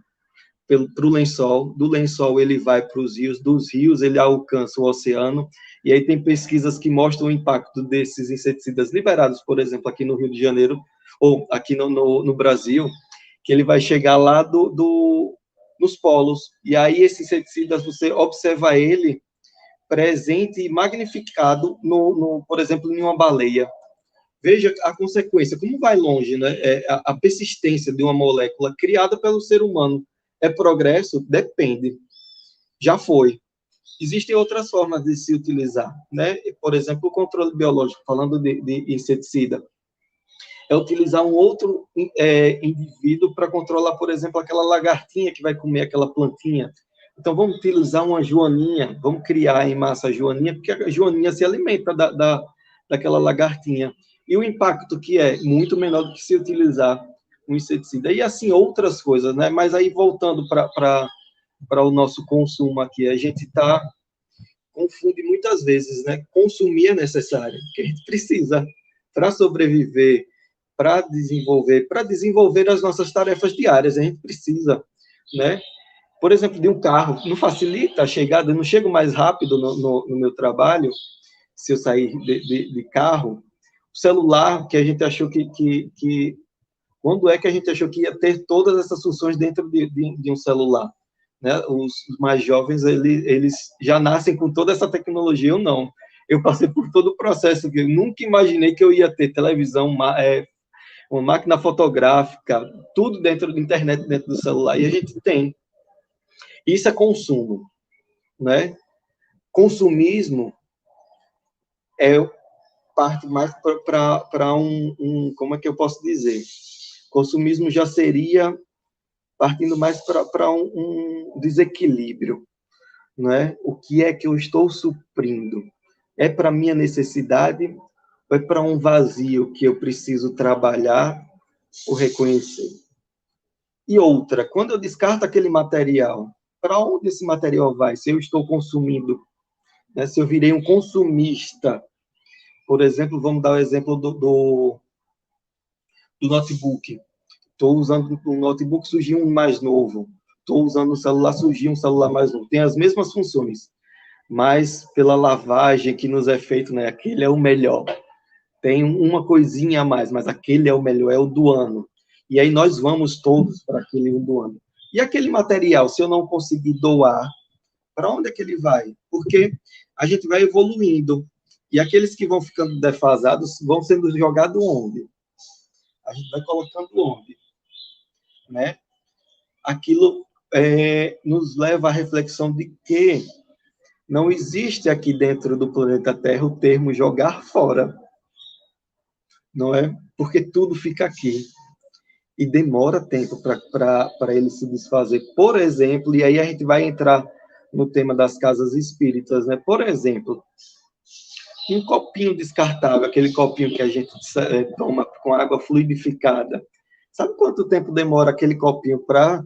para o lençol, do lençol ele vai para os rios, dos rios ele alcança o oceano, e aí tem pesquisas que mostram o impacto desses inseticidas liberados, por exemplo, aqui no Rio de Janeiro, ou aqui no Brasil, que ele vai chegar lá nos polos, e aí esse inseticida, você observa ele presente e magnificado, por exemplo, em uma baleia. Veja a consequência, como vai longe, né? A persistência de uma molécula criada pelo ser humano. É progresso? Depende. Já foi. Existem outras formas de se utilizar, né? Por exemplo, o controle biológico, falando de inseticida, é utilizar um outro indivíduo para controlar, por exemplo, aquela lagartinha que vai comer aquela plantinha. Então, vamos utilizar uma joaninha, vamos criar em massa a joaninha, porque a joaninha se alimenta daquela lagartinha. E o impacto que é muito menor do que se utilizar um inseticida. E assim, outras coisas, né? Mas aí, voltando para o nosso consumo aqui, a gente confunde muitas vezes, né? Consumir é necessário, porque a gente precisa para sobreviver, para desenvolver as nossas tarefas diárias, a gente precisa, né? Por exemplo, de um carro, não facilita a chegada, eu não chego mais rápido no meu trabalho, se eu sair de carro. O celular, que a gente achou que quando é que a gente achou que ia ter todas essas funções dentro de um celular? Né? Os mais jovens, eles já nascem com toda essa tecnologia, eu não. Eu passei por todo o processo, que eu nunca imaginei que eu ia ter televisão, uma máquina fotográfica, tudo dentro da internet, dentro do celular, e a gente tem. Isso é consumo, né? Consumismo parte mais para como é que eu posso dizer? Consumismo já seria partindo mais para um desequilíbrio, né? O que é que eu estou suprindo? É para minha necessidade ou é para um vazio que eu preciso trabalhar ou reconhecer? E outra, quando eu descarto aquele material, para onde esse material vai? Se eu estou consumindo, né? Se eu virei um consumista, por exemplo, vamos dar o exemplo do notebook. Estou usando um notebook, surgiu um mais novo. Estou usando um celular, surgiu um celular mais novo. Tem as mesmas funções, mas pela lavagem que nos é feito, né? Aquele é o melhor. Tem uma coisinha a mais, mas aquele é o melhor, é o do ano. E aí nós vamos todos para aquele do ano. E aquele material, se eu não conseguir doar, para onde é que ele vai? Porque a gente vai evoluindo. E aqueles que vão ficando defasados vão sendo jogados onde? A gente vai colocando onde? Né? Aquilo nos leva à reflexão de que não existe aqui dentro do planeta Terra o termo jogar fora. Não é? Porque tudo fica aqui. e demora tempo para ele se desfazer. Por exemplo, e aí a gente vai entrar no tema das casas espíritas, né? Por exemplo, um copinho descartável, aquele copinho que a gente toma com água fluidificada. Sabe quanto tempo demora aquele copinho para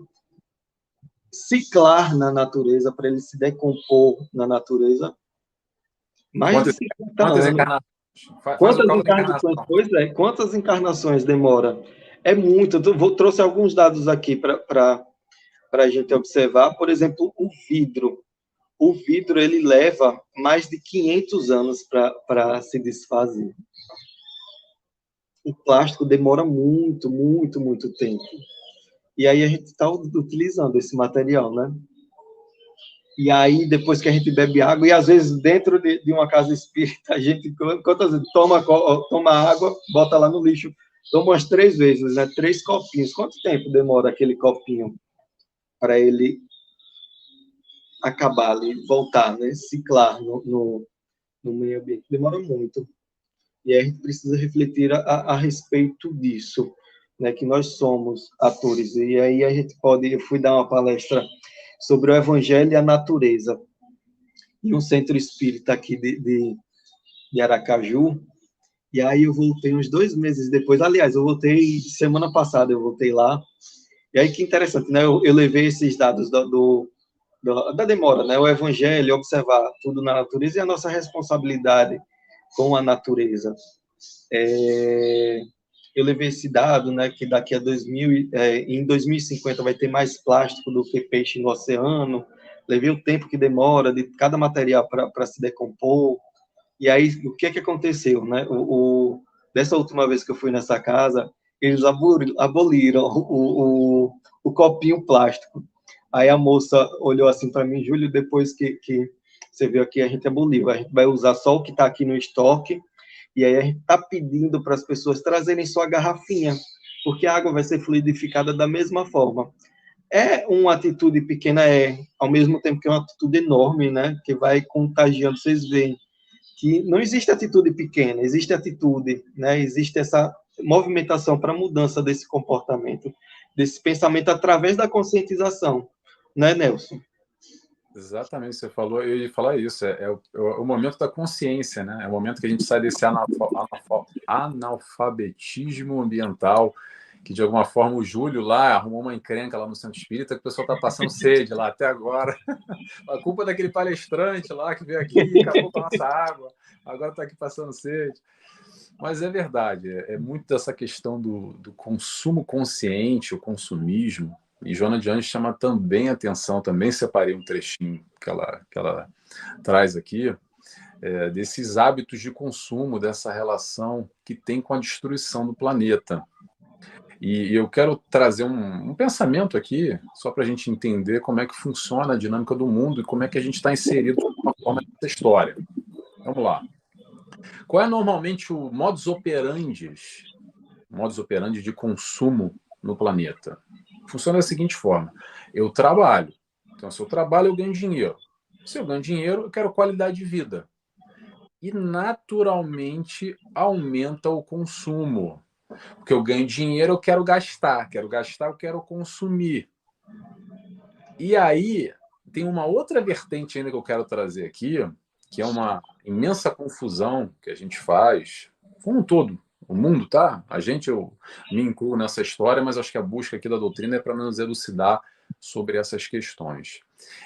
ciclar na natureza, para ele se decompor na natureza? Mais de 50 quantas anos. encarnações? Faz o Quantas cálculo da encarnações? encarnação. Pois é, quantas encarnações demora? É muito. Trouxe alguns dados aqui para a gente observar. Por exemplo, o vidro. O vidro ele leva mais de 500 anos para se desfazer. O plástico demora muito, muito, muito tempo. E aí a gente está utilizando esse material, né? E aí, depois que a gente bebe água, e às vezes dentro de uma casa espírita, a gente, quantas vezes toma água, bota lá no lixo, toma umas 3 vezes, né? 3 copinhos. Quanto tempo demora aquele copinho para ele acabar ali, voltar, né? Ciclar no meio ambiente? Demora muito. E aí a gente precisa refletir a respeito disso, né? Que nós somos atores. E aí a gente pode... Eu fui dar uma palestra sobre o Evangelho e a natureza, em um centro espírita aqui de Aracaju, e aí eu voltei uns 2 meses depois, aliás, eu voltei semana passada, eu voltei lá, e aí que interessante, né, eu levei esses dados da demora, né, o Evangelho, observar tudo na natureza e a nossa responsabilidade com a natureza. Eu levei esse dado, né, que daqui a em 2050 vai ter mais plástico do que peixe no oceano. Levei o tempo que demora de cada material para se decompor. E aí, o que aconteceu, né? Dessa última vez que eu fui nessa casa, eles aboliram o copinho plástico. Aí a moça olhou assim para mim, Júlio, depois que você viu aqui, a gente aboliu. A gente vai usar só o que está aqui no estoque. E aí a gente está pedindo para as pessoas trazerem sua garrafinha, porque a água vai ser fluidificada da mesma forma. É uma atitude pequena, ao mesmo tempo que é uma atitude enorme, né? Que vai contagiando. Vocês veem que não existe atitude pequena, existe atitude, né? Existe essa movimentação para a mudança desse comportamento, desse pensamento através da conscientização, né, Nelson? Exatamente, você falou, eu ia falar isso, é o momento da consciência, né? É o momento que a gente sai desse analfabetismo ambiental, que de alguma forma o Júlio lá arrumou uma encrenca lá no Centro Espírita, que o pessoal está passando sede lá até agora. A culpa é daquele palestrante lá que veio aqui e acabou com a nossa água, agora está aqui passando sede. Mas é verdade, é muito dessa questão do consumo consciente, o consumismo. E Joana de Anjos chama também atenção, também separei um trechinho que ela traz aqui, desses hábitos de consumo, dessa relação que tem com a destruição do planeta. E eu quero trazer um pensamento aqui, só para a gente entender como é que funciona a dinâmica do mundo e como é que a gente está inserido de uma forma nessa história. Vamos lá. Qual é normalmente o modus operandi de consumo no planeta? Funciona da seguinte forma: eu trabalho. Então, se eu trabalho, eu ganho dinheiro. Se eu ganho dinheiro, eu quero qualidade de vida. E, naturalmente, aumenta o consumo. Porque eu ganho dinheiro, eu quero gastar. Quero gastar, eu quero consumir. E aí, tem uma outra vertente ainda que eu quero trazer aqui, que é uma imensa confusão que a gente faz, como um todo, o mundo, tá? Eu me incluo nessa história, mas acho que a busca aqui da doutrina é para nos elucidar sobre essas questões.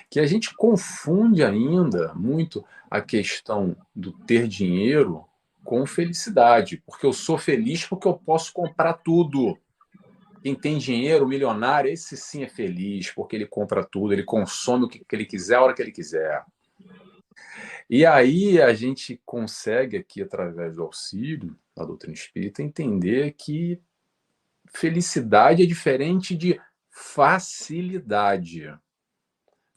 Que a gente confunde ainda muito a questão do ter dinheiro com felicidade, porque eu sou feliz porque eu posso comprar tudo. Quem tem dinheiro, milionário, esse sim é feliz, porque ele compra tudo, ele consome o que ele quiser, a hora que ele quiser. E aí a gente consegue aqui, através do auxílio da doutrina espírita, entender que felicidade é diferente de facilidade.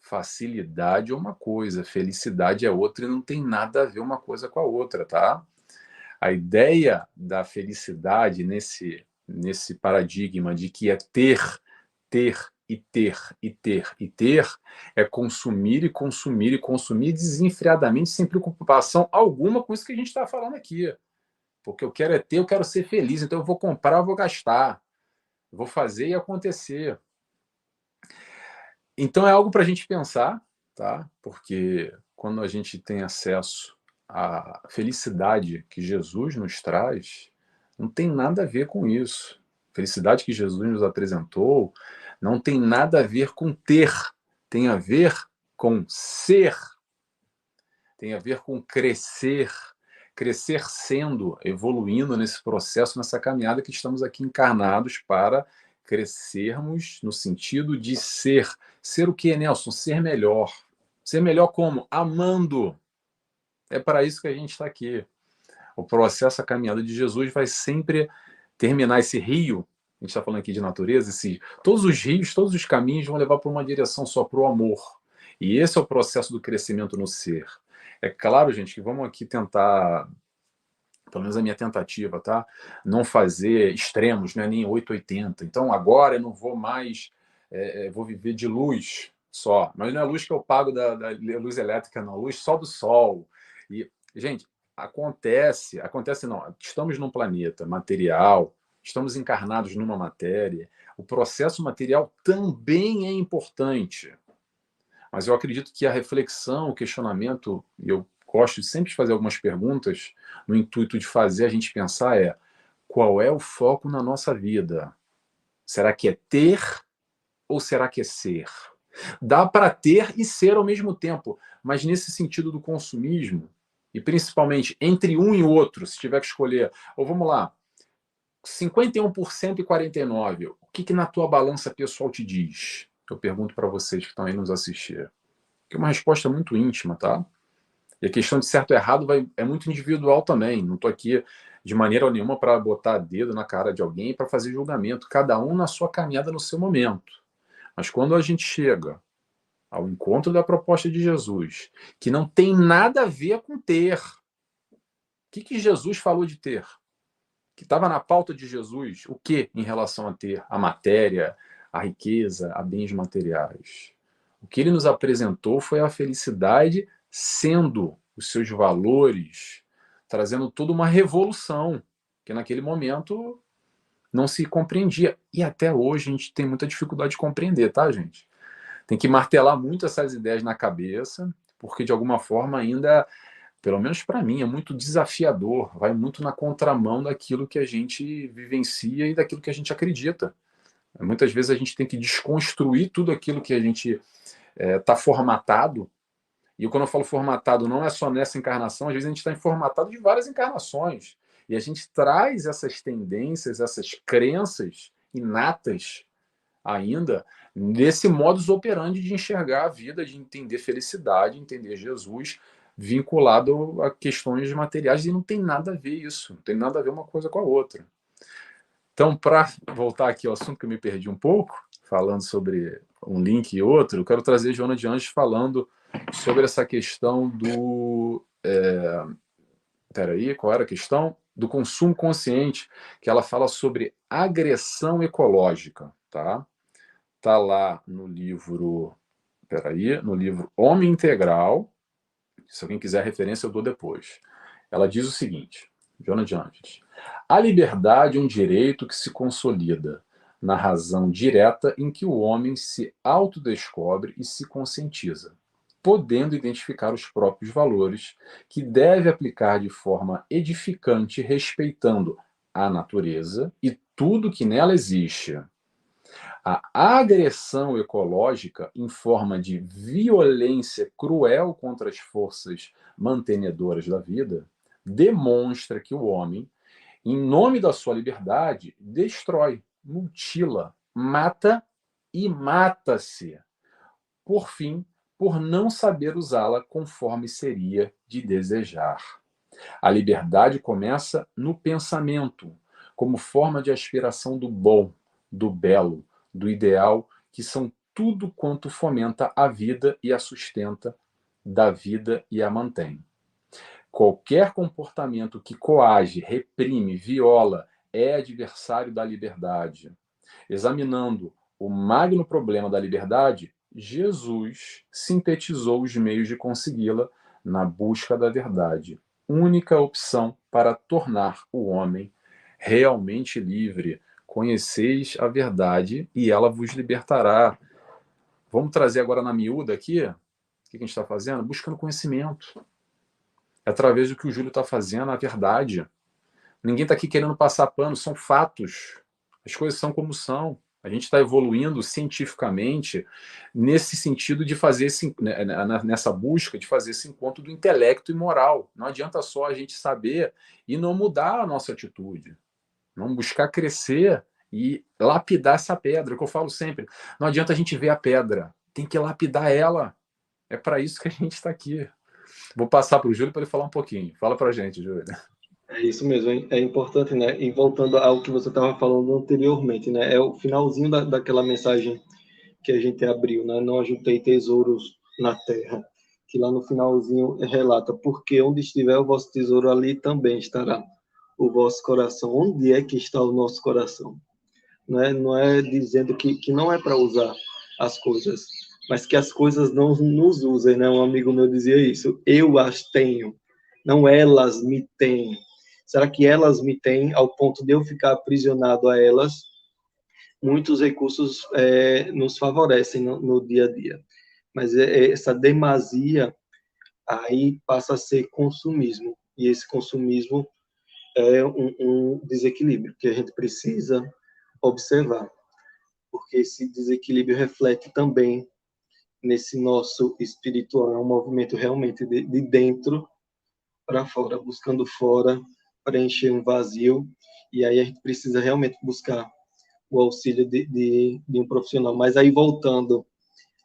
Facilidade é uma coisa, felicidade é outra e não tem nada a ver uma coisa com a outra, tá? A ideia da felicidade nesse paradigma de que é ter e ter e ter e ter, é consumir e consumir e consumir desenfreadamente, sem preocupação alguma com isso que a gente está falando aqui. Porque eu quero é ter, eu quero ser feliz, então eu vou comprar, eu vou gastar. vou fazer e acontecer. Então é algo para a gente pensar, tá? Porque quando a gente tem acesso à felicidade que Jesus nos traz, não tem nada a ver com isso. A felicidade que Jesus nos apresentou não tem nada a ver com ter, tem a ver com ser, tem a ver com crescer, crescer sendo, evoluindo nesse processo, nessa caminhada que estamos aqui encarnados para crescermos no sentido de ser. Ser o que, Nelson? Ser melhor. Ser melhor como? Amando. É para isso que a gente está aqui. O processo, a caminhada de Jesus vai sempre terminar esse rio. A gente está falando aqui de natureza, todos os rios, todos os caminhos vão levar para uma direção só, para o amor. E esse é o processo do crescimento no ser. É claro, gente, que vamos aqui tentar, pelo menos a minha tentativa, tá? Não fazer extremos, né? Nem 880. Então, agora eu não vou mais, vou viver de luz só. Mas não é a luz que eu pago da luz elétrica, não. Luz só do sol. E, gente, acontece não. Estamos num planeta material, estamos encarnados numa matéria. O processo material também é importante. Mas eu acredito que a reflexão, o questionamento, e eu gosto sempre de fazer algumas perguntas, no intuito de fazer a gente pensar qual é o foco na nossa vida? Será que é ter ou será que é ser? Dá para ter e ser ao mesmo tempo, mas nesse sentido do consumismo, e principalmente entre um e outro, se tiver que escolher, ou vamos lá, 51% e 49%, o que na tua balança pessoal te diz? Eu pergunto para vocês que estão aí nos assistir. Que é uma resposta muito íntima, tá? E a questão de certo e errado é muito individual também. Não estou aqui de maneira nenhuma para botar dedo na cara de alguém para fazer julgamento. Cada um na sua caminhada, no seu momento. Mas quando a gente chega ao encontro da proposta de Jesus, que não tem nada a ver com ter. O que Jesus falou de ter? Que estava na pauta de Jesus, o que em relação a ter? A matéria, a riqueza, a bens materiais. O que ele nos apresentou foi a felicidade sendo os seus valores, trazendo toda uma revolução, que naquele momento não se compreendia. E até hoje a gente tem muita dificuldade de compreender, tá, gente? Tem que martelar muito essas ideias na cabeça, porque de alguma forma ainda, pelo menos para mim, é muito desafiador, vai muito na contramão daquilo que a gente vivencia e daquilo que a gente acredita. Muitas vezes a gente tem que desconstruir tudo aquilo que a gente está formatado. E quando eu falo formatado, não é só nessa encarnação, às vezes a gente está formatado de várias encarnações. E a gente traz essas tendências, essas crenças inatas ainda, nesse modus operandi de enxergar a vida, de entender felicidade, entender Jesus, vinculado a questões materiais, e não tem nada a ver isso, não tem nada a ver uma coisa com a outra. Então, para voltar aqui ao assunto que eu me perdi um pouco, falando sobre um link e outro, eu quero trazer Joana de Anjos falando sobre essa questão do... Peraí, qual era a questão? Do consumo consciente, que ela fala sobre agressão ecológica, tá? Tá lá no livro... Peraí, no livro Homem Integral. Se alguém quiser referência, eu dou depois. Ela diz o seguinte, Joana de Anjos: a liberdade é um direito que se consolida na razão direta em que o homem se autodescobre e se conscientiza, podendo identificar os próprios valores que deve aplicar de forma edificante, respeitando a natureza e tudo que nela existe. A agressão ecológica, em forma de violência cruel contra as forças mantenedoras da vida, demonstra que o homem, em nome da sua liberdade, destrói, mutila, mata e mata-se, por fim, por não saber usá-la conforme seria de desejar. A liberdade começa no pensamento, como forma de aspiração do bom, do belo, do ideal, que são tudo quanto fomenta a vida e a sustenta, da vida e a mantém. Qualquer comportamento que coage, reprime, viola, é adversário da liberdade. Examinando o magno problema da liberdade, Jesus sintetizou os meios de consegui-la na busca da verdade, única opção para tornar o homem realmente livre, conheceis a verdade e ela vos libertará. Vamos trazer agora na miúda aqui, o que a gente está fazendo? Buscando conhecimento. É através do que o Júlio está fazendo, a verdade. Ninguém está aqui querendo passar pano, são fatos. As coisas são como são. A gente está evoluindo cientificamente nesse sentido de fazer nessa busca de fazer esse encontro do intelecto e moral. Não adianta só a gente saber e não mudar a nossa atitude. Vamos buscar crescer e lapidar essa pedra, que eu falo sempre. Não adianta a gente ver a pedra, tem que lapidar ela. É para isso que a gente está aqui. Vou passar para o Júlio para ele falar um pouquinho. Fala para a gente, Júlio. É isso mesmo, é importante, né? E voltando ao que você estava falando anteriormente, né? É o finalzinho daquela mensagem que a gente abriu, né? Não ajuntei tesouros na terra, que lá no finalzinho relata, porque onde estiver o vosso tesouro, ali também estará o vosso coração. Onde é que está o nosso coração? Não é dizendo que não é para usar as coisas, mas que as coisas não nos usem, né? Um amigo meu dizia isso, eu as tenho, não elas me têm. Será que elas me têm ao ponto de eu ficar aprisionado a elas? Muitos recursos nos favorecem no dia a dia, mas essa demasia aí passa a ser consumismo, e esse consumismo é um desequilíbrio que a gente precisa observar, porque esse desequilíbrio reflete também nesse nosso espiritual, é um movimento realmente de dentro para fora, buscando fora preencher um vazio, e aí a gente precisa realmente buscar o auxílio de um profissional. Mas aí, voltando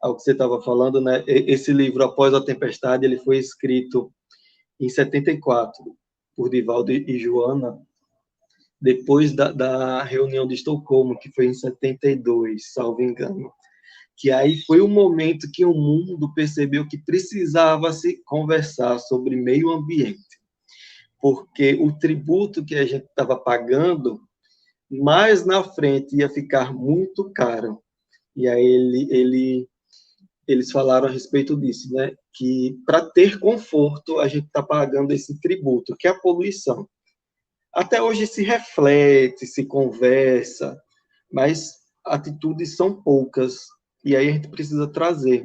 ao que você estava falando, né, esse livro, Após a Tempestade, ele foi escrito em 74, por Divaldo e Joana, depois da reunião de Estocolmo, que foi em 72, salvo engano. Que aí foi o momento que o mundo percebeu que precisava se conversar sobre meio ambiente, porque o tributo que a gente estava pagando mais na frente ia ficar muito caro. E aí eles falaram a respeito disso, né? Que para ter conforto a gente está pagando esse tributo, que é a poluição. Até hoje se reflete, se conversa, mas atitudes são poucas. E aí a gente precisa trazer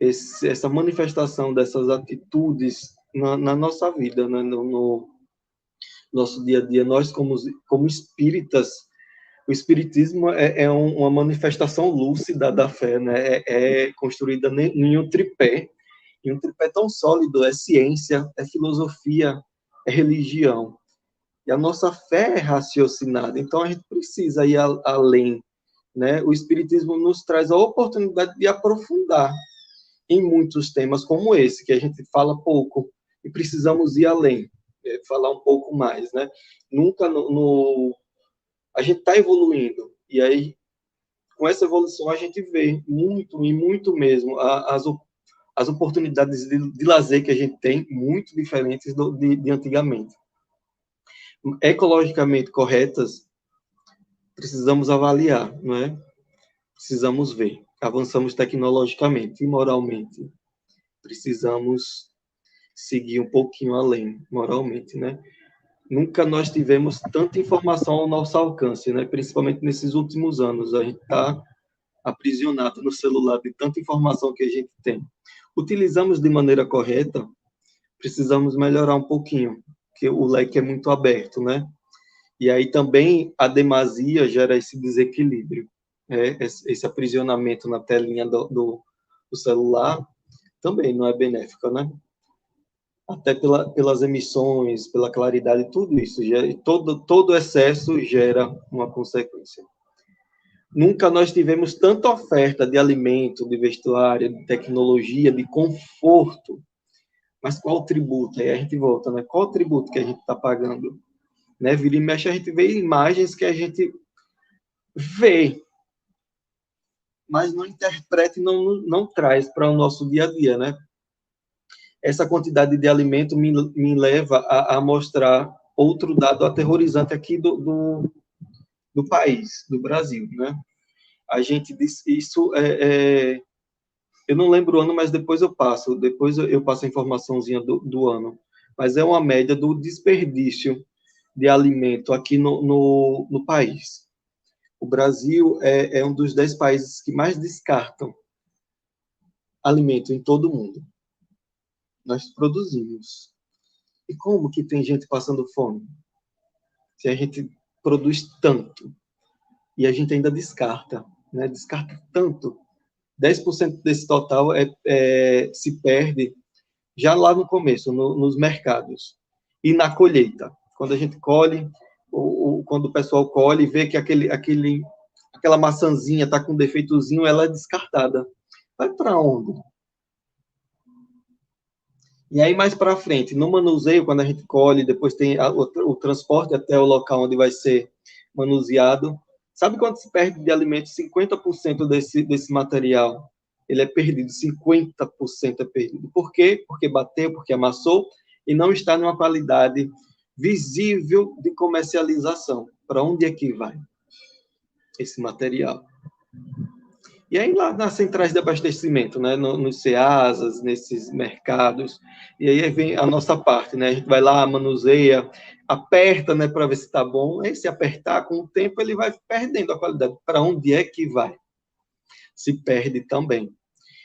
essa manifestação dessas atitudes na nossa vida, né? No nosso dia a dia. Nós, como espíritas, o espiritismo é uma manifestação lúcida da fé, né? É construída em um tripé, e um tripé tão sólido: é ciência, é filosofia, é religião. E a nossa fé é raciocinada, então a gente precisa ir além, né? O espiritismo nos traz a oportunidade de aprofundar em muitos temas como esse, que a gente fala pouco, e precisamos ir além, falar um pouco mais, né? Nunca a gente está evoluindo, e aí, com essa evolução, a gente vê muito, e muito mesmo, as oportunidades de lazer que a gente tem, muito diferentes de antigamente. Ecologicamente corretas, precisamos avaliar, não é? Precisamos ver. Avançamos tecnologicamente e moralmente. Precisamos seguir um pouquinho além, moralmente, né? Nunca nós tivemos tanta informação ao nosso alcance, né? Principalmente nesses últimos anos. A gente está aprisionado no celular de tanta informação que a gente tem. Utilizamos de maneira correta, precisamos melhorar um pouquinho, porque o leque é muito aberto, né? E aí também a demasia gera esse desequilíbrio, esse aprisionamento na telinha do celular também não é benéfico, né? Até pelas emissões, pela claridade, tudo isso, todo excesso gera uma consequência. Nunca nós tivemos tanta oferta de alimento, de vestuário, de tecnologia, de conforto. Mas qual o tributo? Aí a gente volta, né? Qual o tributo que a gente está pagando? Né? Vira e mexe, a gente vê imagens que a gente vê, mas não interpreta e não traz para o nosso dia a dia, né? Essa quantidade de alimento me leva a mostrar outro dado aterrorizante aqui do país, do Brasil, né? A gente diz isso, eu não lembro o ano, mas depois eu passo a informaçãozinha do ano, mas é uma média do desperdício de alimento aqui no país. O Brasil é um dos 10 países que mais descartam alimento em todo o mundo. Nós produzimos. E como que tem gente passando fome? Se a gente produz tanto e a gente ainda descarta, né? Descarta tanto. 10% desse total se perde já lá no começo, nos mercados. E na colheita. Quando a gente colhe, quando o pessoal colhe e vê que aquela maçãzinha está com um defeitozinho, ela é descartada. Vai para onde? E aí, mais para frente, no manuseio, quando a gente colhe, depois tem o transporte até o local onde vai ser manuseado. Sabe quanto se perde de alimento? 50% desse material, ele é perdido, 50% é perdido. Por quê? Porque bateu, porque amassou, e não está numa qualidade visível de comercialização. Para onde é que vai esse material? E aí lá nas centrais de abastecimento, né, nos CEASAs, nesses mercados, e aí vem a nossa parte, né, a gente vai lá, manuseia, aperta, né, para ver se está bom, aí se apertar, com o tempo ele vai perdendo a qualidade. Para onde é que vai? Se perde também.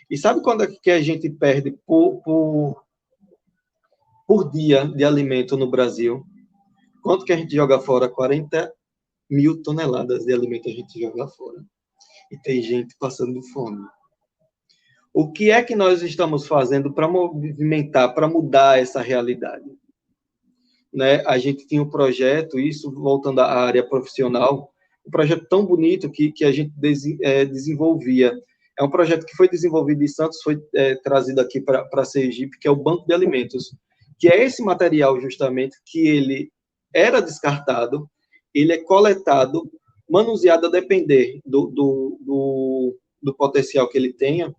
E sabe quando é que a gente perde por dia de alimento no Brasil? Quanto que a gente joga fora? 40 mil toneladas de alimento a gente joga fora. E tem gente passando fome. O que é que nós estamos fazendo para movimentar, para mudar essa realidade? Né? A gente tinha um projeto, isso voltando à área profissional, um projeto tão bonito que a gente desenvolvia. É um projeto que foi desenvolvido em Santos, foi trazido aqui para Sergipe, que é o Banco de Alimentos, que é esse material justamente que ele era descartado, ele é coletado, manuseado a depender do potencial que ele tenha,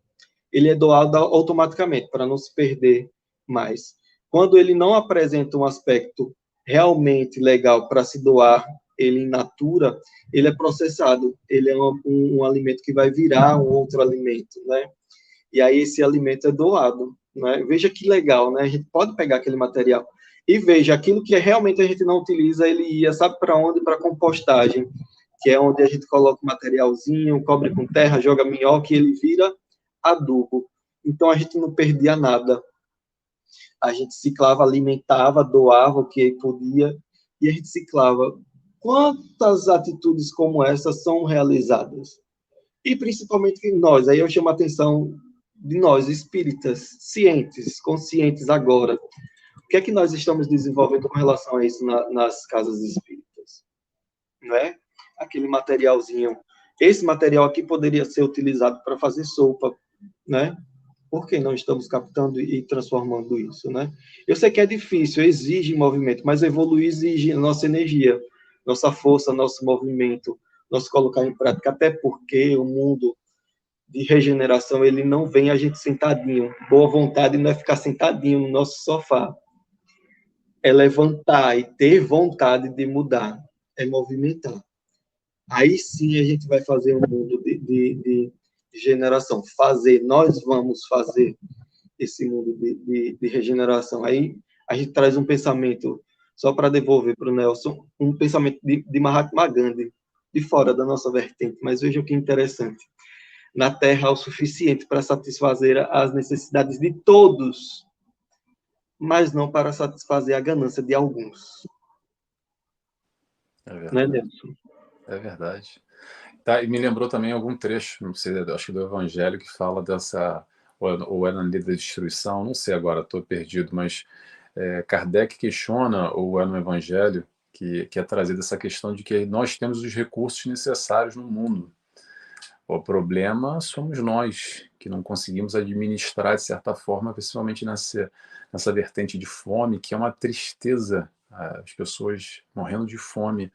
ele é doado automaticamente, para não se perder mais. Quando ele não apresenta um aspecto realmente legal para se doar ele in natura, ele é processado, ele é um alimento que vai virar um outro alimento, né? E aí esse alimento é doado, né? Veja que legal, né? A gente pode pegar aquele material e veja, aquilo que realmente a gente não utiliza, ele ia, sabe para onde? Para compostagem, que é onde a gente coloca o materialzinho, cobre com terra, joga minhoca e ele vira adubo. Então a gente não perdia nada. A gente ciclava, alimentava, doava o que podia e a gente ciclava. Quantas atitudes como essa são realizadas? E principalmente nós, aí eu chamo a atenção de nós, espíritas, cientes, conscientes agora. O que é que nós estamos desenvolvendo com relação a isso nas casas espíritas? Não é? Aquele materialzinho. Esse material aqui poderia ser utilizado para fazer sopa, né? Por que não estamos captando e transformando isso, né? Eu sei que é difícil, exige movimento, mas evoluir exige nossa energia, nossa força, nosso movimento, nosso colocar em prática, até porque o mundo de regeneração, ele não vem a gente sentadinho. Boa vontade não é ficar sentadinho no nosso sofá. É levantar e ter vontade de mudar. É movimentar. Aí sim a gente vai fazer um mundo de regeneração. Nós vamos fazer esse mundo de regeneração. Aí a gente traz um pensamento, só para devolver para o Nelson, um pensamento de Mahatma Gandhi, de fora da nossa vertente. Mas veja o que interessante. Na Terra há o suficiente para satisfazer as necessidades de todos, mas não para satisfazer a ganância de alguns. É verdade. Né, Nelson? É verdade. Tá, e me lembrou também algum trecho, não sei, acho que do Evangelho, que fala dessa, ou é na lei da destruição, não sei agora, estou perdido, mas Kardec questiona, ou é no Evangelho, que é trazida essa questão de que nós temos os recursos necessários no mundo. O problema somos nós, que não conseguimos administrar de certa forma, principalmente nessa vertente de fome, que é uma tristeza, as pessoas morrendo de fome,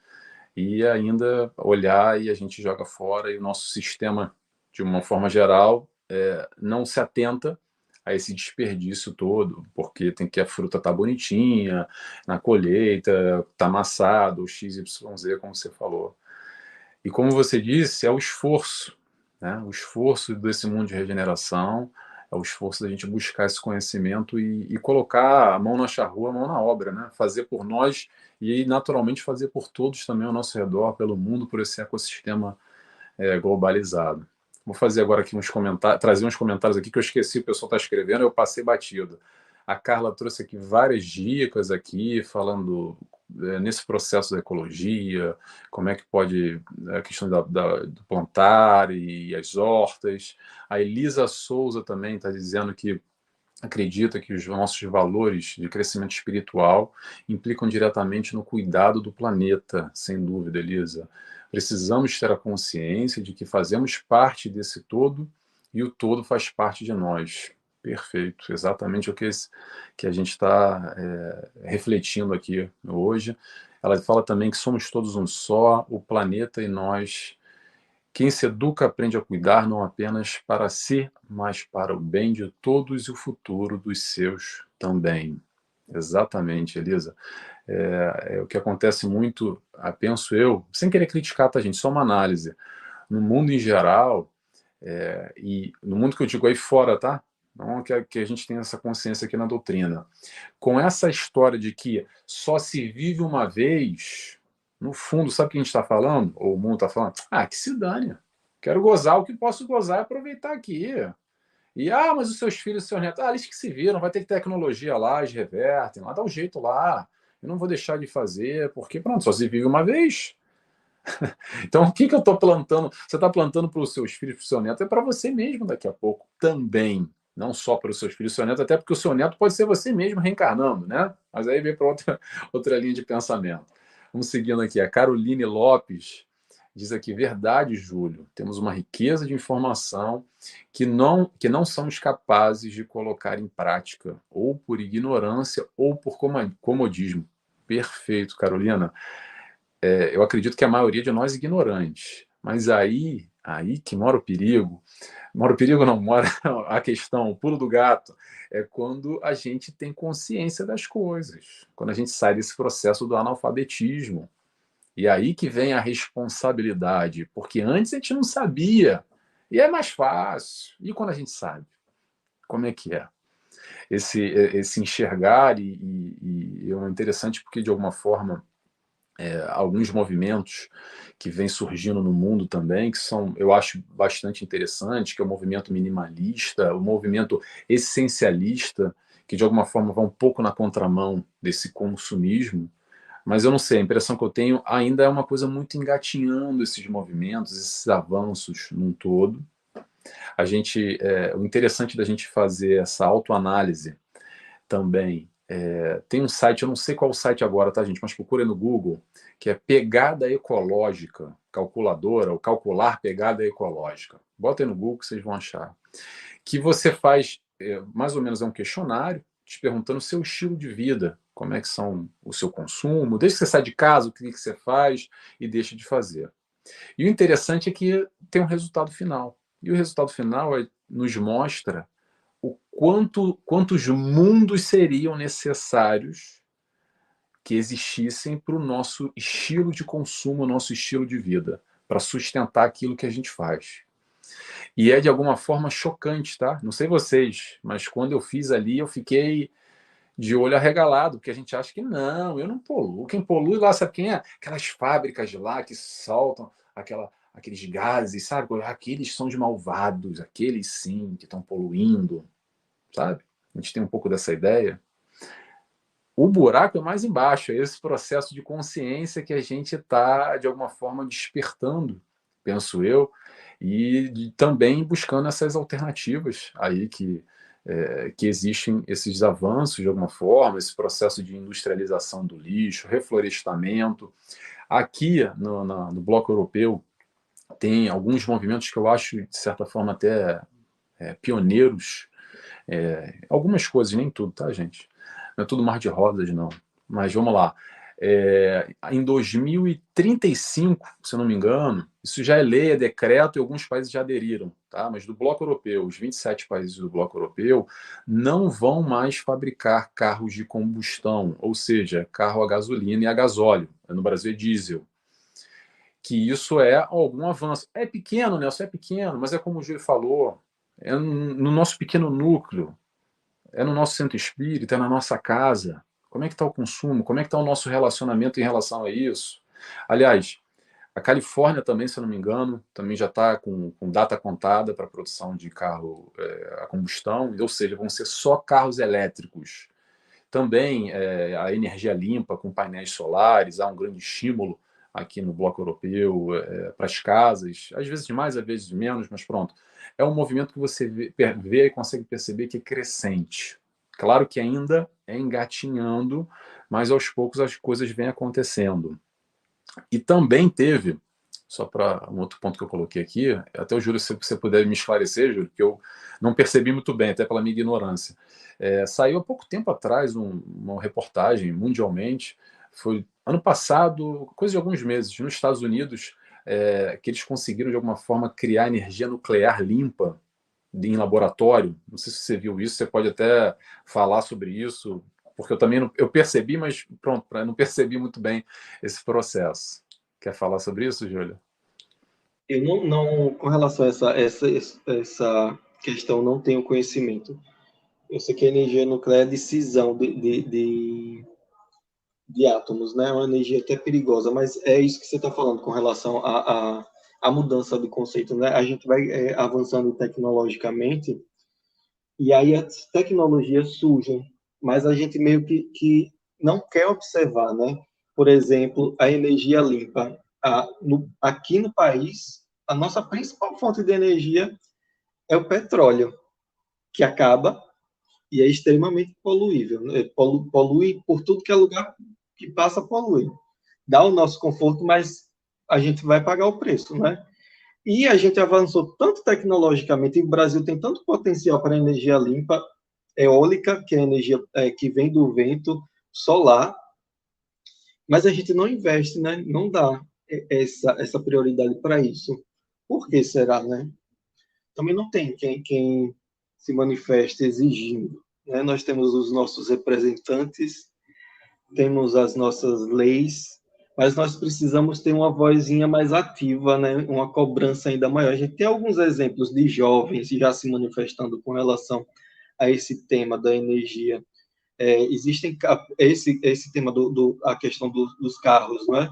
e ainda olhar e a gente joga fora, e o nosso sistema, de uma forma geral, não se atenta a esse desperdício todo, porque tem que a fruta tá bonitinha, na colheita, tá amassado, XYZ, como você falou. E como você disse, é o esforço, né? O esforço desse mundo de regeneração, É o esforço da gente buscar esse conhecimento e colocar a mão na charrua, a mão na obra, né? Fazer por nós e, naturalmente, fazer por todos também ao nosso redor, pelo mundo, por esse ecossistema globalizado. Vou fazer agora aqui uns comentários, trazer uns comentários aqui que eu esqueci, o pessoal está escrevendo, eu passei batido. A Carla trouxe aqui várias dicas aqui, falando nesse processo da ecologia, como é que pode a questão do plantar e as hortas. A Elisa Souza também está dizendo que acredita que os nossos valores de crescimento espiritual implicam diretamente no cuidado do planeta, sem dúvida, Elisa. Precisamos ter a consciência de que fazemos parte desse todo e o todo faz parte de nós. Perfeito, exatamente o que a gente está refletindo aqui hoje. Ela fala também que somos todos um só, o planeta e nós. Quem se educa aprende a cuidar não apenas para si, mas para o bem de todos e o futuro dos seus também. Exatamente, Elisa. É o que acontece muito, penso eu, sem querer criticar, tá, gente? Só uma análise. No mundo em geral, e no mundo que eu digo aí fora, tá? Não que a gente tenha essa consciência aqui na doutrina. Com essa história de que só se vive uma vez, no fundo, sabe o que a gente está falando? Ou o mundo está falando? Ah, que se dane. Quero gozar o que posso gozar e aproveitar aqui. E, mas os seus filhos, os seus netos, eles que se viram, vai ter tecnologia lá, eles revertem, lá dá um jeito lá. Eu não vou deixar de fazer, porque pronto, só se vive uma vez. Então, o que eu estou plantando? Você está plantando para os seus filhos, para o seu neto, é para você mesmo daqui a pouco também. Não só para os seus filhos e seu neto, até porque o seu neto pode ser você mesmo reencarnando, né? Mas aí vem para outra linha de pensamento. Vamos seguindo aqui. A Caroline Lopes diz aqui: verdade, Júlio. Temos uma riqueza de informação que não somos capazes de colocar em prática, ou por ignorância, ou por comodismo. Perfeito, Carolina. Eu acredito que a maioria de nós é ignorante. Mas aí que mora o perigo. Mora o perigo não, mora a questão, o pulo do gato. É quando a gente tem consciência das coisas. Quando a gente sai desse processo do analfabetismo. E aí que vem a responsabilidade. Porque antes a gente não sabia. E é mais fácil. E quando a gente sabe? Como é que é? Esse enxergar e é interessante porque, de alguma forma, alguns movimentos que vêm surgindo no mundo também, que são, eu acho, bastante interessantes, que é o movimento minimalista, o movimento essencialista, que de alguma forma vai um pouco na contramão desse consumismo, mas eu não sei, a impressão que eu tenho ainda é uma coisa muito engatinhando esses movimentos, esses avanços num todo. O interessante da gente fazer essa autoanálise também. Tem um site, eu não sei qual o site agora, tá, gente? Mas procura no Google, que é Pegada Ecológica, calculadora, ou calcular pegada ecológica. Bota aí no Google que vocês vão achar. Que você faz, mais ou menos, é um questionário, te perguntando o seu estilo de vida, como é que são o seu consumo, desde que você sai de casa, o que você faz e deixa de fazer. E o interessante é que tem um resultado final. E o resultado final nos mostra quantos mundos seriam necessários que existissem para o nosso estilo de consumo, nosso estilo de vida, para sustentar aquilo que a gente faz. E é de alguma forma chocante, tá? Não sei vocês, mas quando eu fiz ali, eu fiquei de olho arregalado, porque a gente acha que não, eu não poluo. Quem polui lá, sabe quem é? Aquelas fábricas de lá que soltam aqueles gases, sabe? Aqueles são os malvados, aqueles sim que estão poluindo, sabe? A gente tem um pouco dessa ideia. O buraco é mais embaixo, é esse processo de consciência que a gente está, de alguma forma, despertando, penso eu, e também buscando essas alternativas aí que existem, esses avanços, de alguma forma, esse processo de industrialização do lixo, reflorestamento. Aqui, no Bloco Europeu, tem alguns movimentos que eu acho, de certa forma, até pioneiros. Algumas coisas, nem tudo, tá, gente? Não é tudo mar de rosas, não. Mas vamos lá. Em 2035, se eu não me engano, isso já é lei, é decreto e alguns países já aderiram, tá? Mas do Bloco Europeu, os 27 países do Bloco Europeu não vão mais fabricar carros de combustão, ou seja, carro a gasolina e a gasóleo. No Brasil é diesel. Que isso é algum avanço. É pequeno, Nelson, é pequeno, mas é como o Júlio falou, é no nosso pequeno núcleo, é no nosso centro espírita, é na nossa casa. Como é que está o consumo? Como é que está o nosso relacionamento em relação a isso? Aliás, a Califórnia também, se eu não me engano, também já está com data contada para a produção de carro a combustão, ou seja, vão ser só carros elétricos. Também a energia limpa com painéis solares, há um grande estímulo aqui no bloco europeu para as casas, às vezes mais, às vezes menos, mas pronto. É um movimento que você vê e consegue perceber que é crescente. Claro que ainda é engatinhando, mas aos poucos as coisas vêm acontecendo. E também teve, só para um outro ponto que eu coloquei aqui, até o Júlio, se você puder me esclarecer, Júlio, que eu não percebi muito bem, até pela minha ignorância. Saiu há pouco tempo atrás uma reportagem mundialmente, foi ano passado, coisa de alguns meses, nos Estados Unidos, que eles conseguiram de alguma forma criar energia nuclear limpa em laboratório. Não sei se você viu isso, você pode até falar sobre isso, porque eu também não, eu percebi, mas pronto, não percebi muito bem esse processo. Quer falar sobre isso, Júlia? Eu não, com relação a essa questão, não tenho conhecimento. Eu sei que a energia nuclear é de cisão de átomos, né? É uma energia até perigosa, mas é isso que você está falando com relação à mudança do conceito, né? A gente vai avançando tecnologicamente e aí as tecnologias surgem, mas a gente meio que não quer observar, né? Por exemplo, a energia limpa. Aqui no país, a nossa principal fonte de energia é o petróleo, que acaba e é extremamente poluível. Né? Polui por tudo que é lugar que passa, polui. Dá o nosso conforto, mas a gente vai pagar o preço, né? E a gente avançou tanto tecnologicamente, e o Brasil tem tanto potencial para energia limpa, eólica, que é a energia que vem do vento, solar, mas a gente não investe, né? Não dá essa prioridade para isso. Por que será, né? Também não tem quem se manifeste exigindo. Né? Nós temos os nossos representantes, temos as nossas leis, mas nós precisamos ter uma vozinha mais ativa, né? Uma cobrança ainda maior. A gente tem alguns exemplos de jovens já se manifestando com relação a esse tema da energia. Existem esse tema a questão dos carros, né?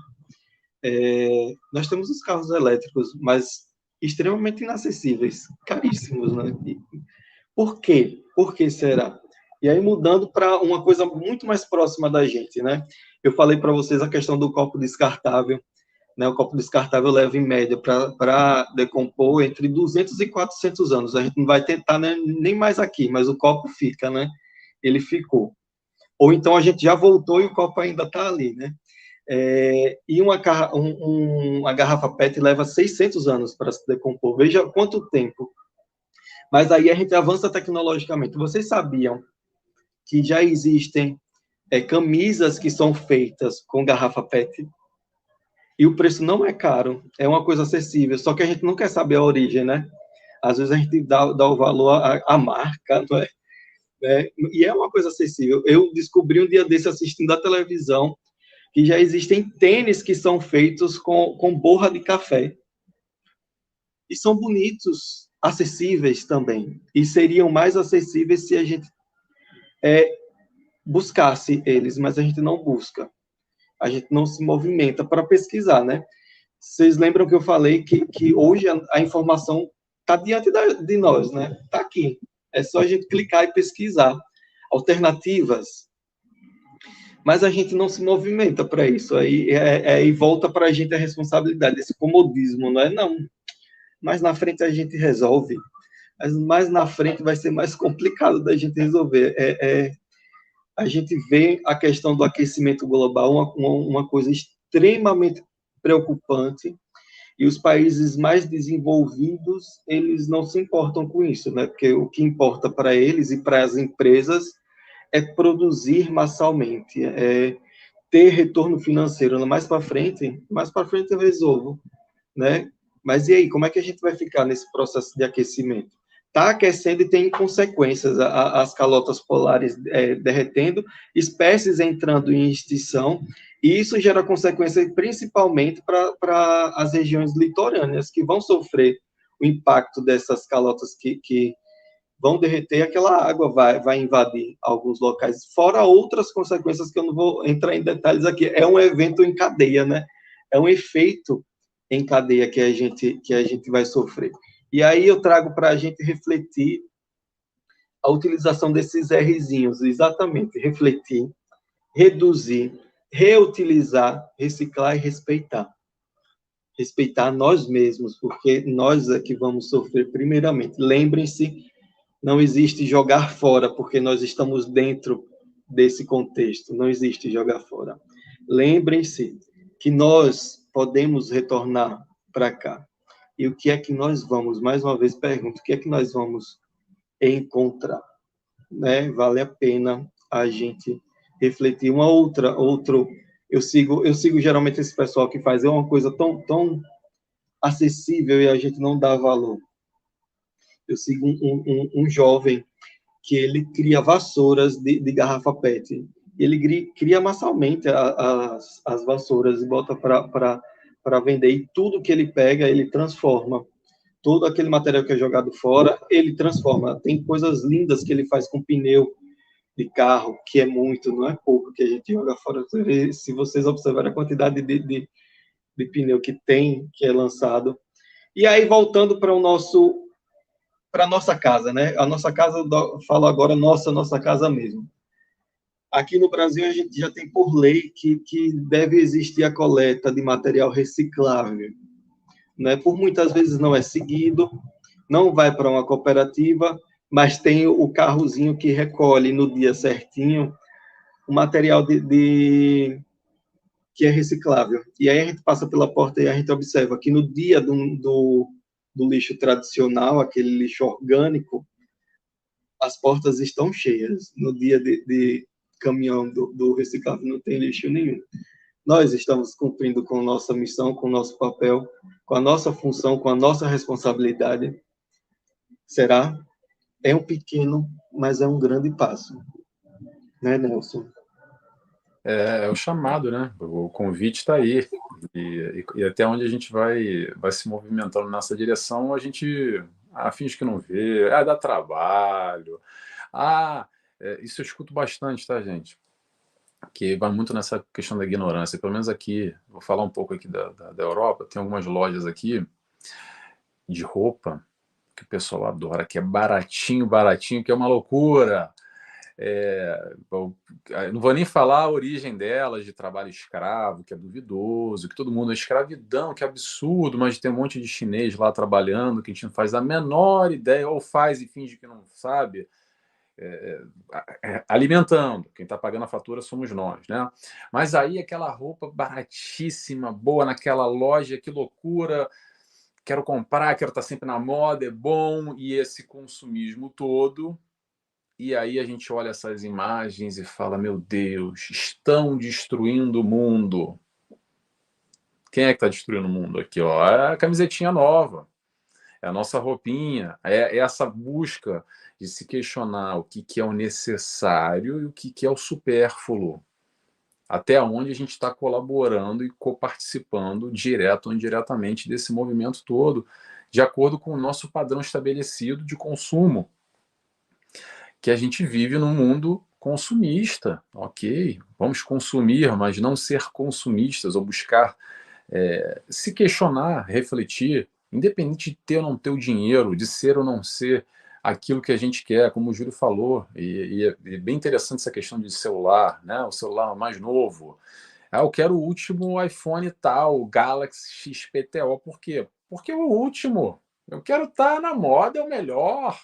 Nós temos os carros elétricos, mas extremamente inacessíveis, caríssimos, né? Por quê? Por que será? E aí, mudando para uma coisa muito mais próxima da gente, né? Eu falei para vocês a questão do copo descartável, né? O copo descartável leva, em média, para decompor entre 200 e 400 anos. A gente não vai tentar, né, nem mais aqui, mas o copo fica, né? Ele ficou. Ou então a gente já voltou e o copo ainda está ali, né? E uma garrafa PET leva 600 anos para se decompor. Veja quanto tempo. Mas aí a gente avança tecnologicamente. Vocês sabiam que já existem camisas que são feitas com garrafa PET? E o preço não é caro, é uma coisa acessível, só que a gente não quer saber a origem, né? Às vezes a gente dá o valor à marca, não é? E é uma coisa acessível. Eu descobri um dia desse, assistindo a televisão, que já existem tênis que são feitos com borra de café. E são bonitos, acessíveis também. E seriam mais acessíveis se a gente buscasse eles, mas a gente não busca. A gente não se movimenta para pesquisar, né? Vocês lembram que eu falei que hoje a informação está diante de nós, né? Está aqui. É só a gente clicar e pesquisar alternativas. Mas a gente não se movimenta para isso. Aí volta para a gente a responsabilidade, esse comodismo, não é? Não. Mais na frente a gente resolve. Mas mais na frente vai ser mais complicado da gente resolver. A gente vê a questão do aquecimento global uma coisa extremamente preocupante, e os países mais desenvolvidos, eles não se importam com isso, né? Porque o que importa para eles e para as empresas é produzir massalmente, ter retorno financeiro. Mais para frente eu resolvo, né? Mas e aí, como é que a gente vai ficar nesse processo de aquecimento? Está aquecendo e tem consequências, as calotas polares derretendo, espécies entrando em extinção, e isso gera consequências principalmente para as regiões litorâneas, que vão sofrer o impacto dessas calotas que vão derreter, aquela água vai invadir alguns locais, fora outras consequências que eu não vou entrar em detalhes aqui. É um evento em cadeia, né? É um efeito em cadeia que a gente vai sofrer. E aí eu trago para a gente refletir a utilização desses Rzinhos, exatamente, refletir, reduzir, reutilizar, reciclar e respeitar. Respeitar nós mesmos, porque nós é que vamos sofrer primeiramente. Lembrem-se, não existe jogar fora, porque nós estamos dentro desse contexto, não existe jogar fora. Lembrem-se que nós podemos retornar para cá. E o que é que nós vamos, mais uma vez pergunto, o que é que nós vamos encontrar? Né? Vale a pena a gente refletir. Outro, eu sigo geralmente esse pessoal que faz uma coisa tão acessível e a gente não dá valor. Eu sigo um jovem que ele cria vassouras de garrafa PET. Ele cria massalmente as vassouras e bota para vender. E tudo que ele pega, ele transforma. Todo aquele material que é jogado fora, ele transforma. Tem coisas lindas que ele faz com pneu de carro, que é muito, não é pouco que a gente joga fora. Se vocês observarem a quantidade de pneu que tem, que é lançado. E aí, voltando para a nossa casa, né? A nossa casa, eu falo agora nossa casa mesmo. Aqui no Brasil, a gente já tem por lei que deve existir a coleta de material reciclável. Né? Por muitas vezes não é seguido, não vai para uma cooperativa, mas tem o carrozinho que recolhe no dia certinho o material que é reciclável. E aí a gente passa pela porta e a gente observa que no dia do lixo tradicional, aquele lixo orgânico, as portas estão cheias. No dia de caminhão do reciclável não tem lixo nenhum. Nós estamos cumprindo com nossa missão, com o nosso papel, com a nossa função, com a nossa responsabilidade. Será? É um pequeno, mas é um grande passo. Né, Nelson? É o chamado, né? O convite está aí. E até onde a gente vai se movimentando nessa direção, a gente finge que não vê, dá trabalho. Isso eu escuto bastante, tá, gente? Que vai muito nessa questão da ignorância. Pelo menos aqui, vou falar um pouco aqui da Europa, tem algumas lojas aqui de roupa que o pessoal adora, que é baratinho, baratinho, que é uma loucura. Eu não vou nem falar a origem delas, de trabalho escravo, que é duvidoso, que todo mundo é escravidão, que é absurdo, mas tem um monte de chinês lá trabalhando que a gente não faz a menor ideia, ou faz e finge que não sabe, alimentando. Quem está pagando a fatura somos nós, né? Mas aí aquela roupa baratíssima, boa naquela loja, que loucura, quero comprar, quero estar sempre na moda, é bom, e esse consumismo todo. E aí a gente olha essas imagens e fala, meu Deus, estão destruindo o mundo. Quem é que está destruindo o mundo aqui? Ó? É a camisetinha nova, é a nossa roupinha, é essa busca de se questionar o que é o necessário e o que é o supérfluo. Até onde a gente está colaborando e coparticipando, direto ou indiretamente, desse movimento todo, de acordo com o nosso padrão estabelecido de consumo, que a gente vive num mundo consumista, ok? Vamos consumir, mas não ser consumistas, ou buscar se questionar, refletir, independente de ter ou não ter o dinheiro, de ser ou não ser aquilo que a gente quer, como o Júlio falou, e é bem interessante essa questão de celular, né? O celular mais novo. Eu quero o último iPhone tal, o Galaxy XPTO. Por quê? Porque é o último. Eu quero estar na moda, é o melhor.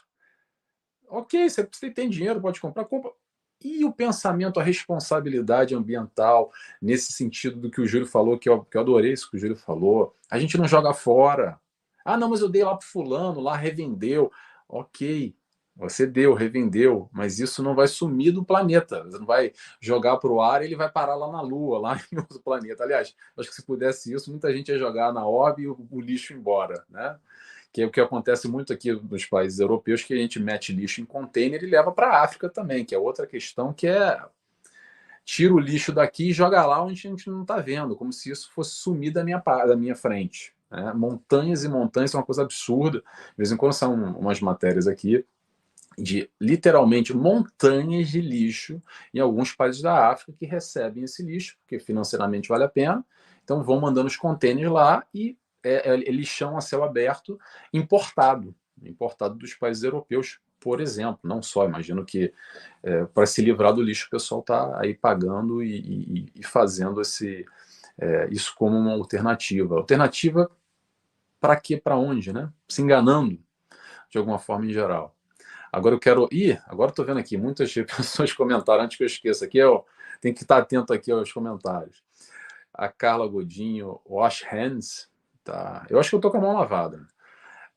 Ok, você tem dinheiro, pode comprar, compra. E o pensamento, a responsabilidade ambiental, nesse sentido do que o Júlio falou, que eu adorei isso que o Júlio falou, a gente não joga fora. Não, mas eu dei lá para fulano, lá revendeu. Ok, você deu, revendeu, mas isso não vai sumir do planeta. Você não vai jogar para o ar e ele vai parar lá na Lua, lá em outro planeta. Aliás, acho que se pudesse isso, muita gente ia jogar na orbe e o lixo embora, né? Que é o que acontece muito aqui nos países europeus, que a gente mete lixo em container e leva para a África também, que é outra questão, que é tira o lixo daqui e joga lá onde a gente não está vendo, como se isso fosse sumir da minha frente. Né? Montanhas e montanhas são uma coisa absurda. De vez em quando são umas matérias aqui, de literalmente montanhas de lixo em alguns países da África que recebem esse lixo, porque financeiramente vale a pena, então vão mandando os contêineres lá e é lixão a céu aberto importado dos países europeus, por exemplo. Não só, imagino que para se livrar do lixo o pessoal está aí pagando e fazendo isso como uma alternativa. Alternativa para quê, para onde, né? Se enganando de alguma forma em geral. Agora eu quero. Agora estou vendo aqui, muitas pessoas comentaram, antes que eu esqueça aqui, tem que estar atento aqui aos comentários. A Carla Godinho, Wash Hands, tá? Eu acho que eu estou com a mão lavada.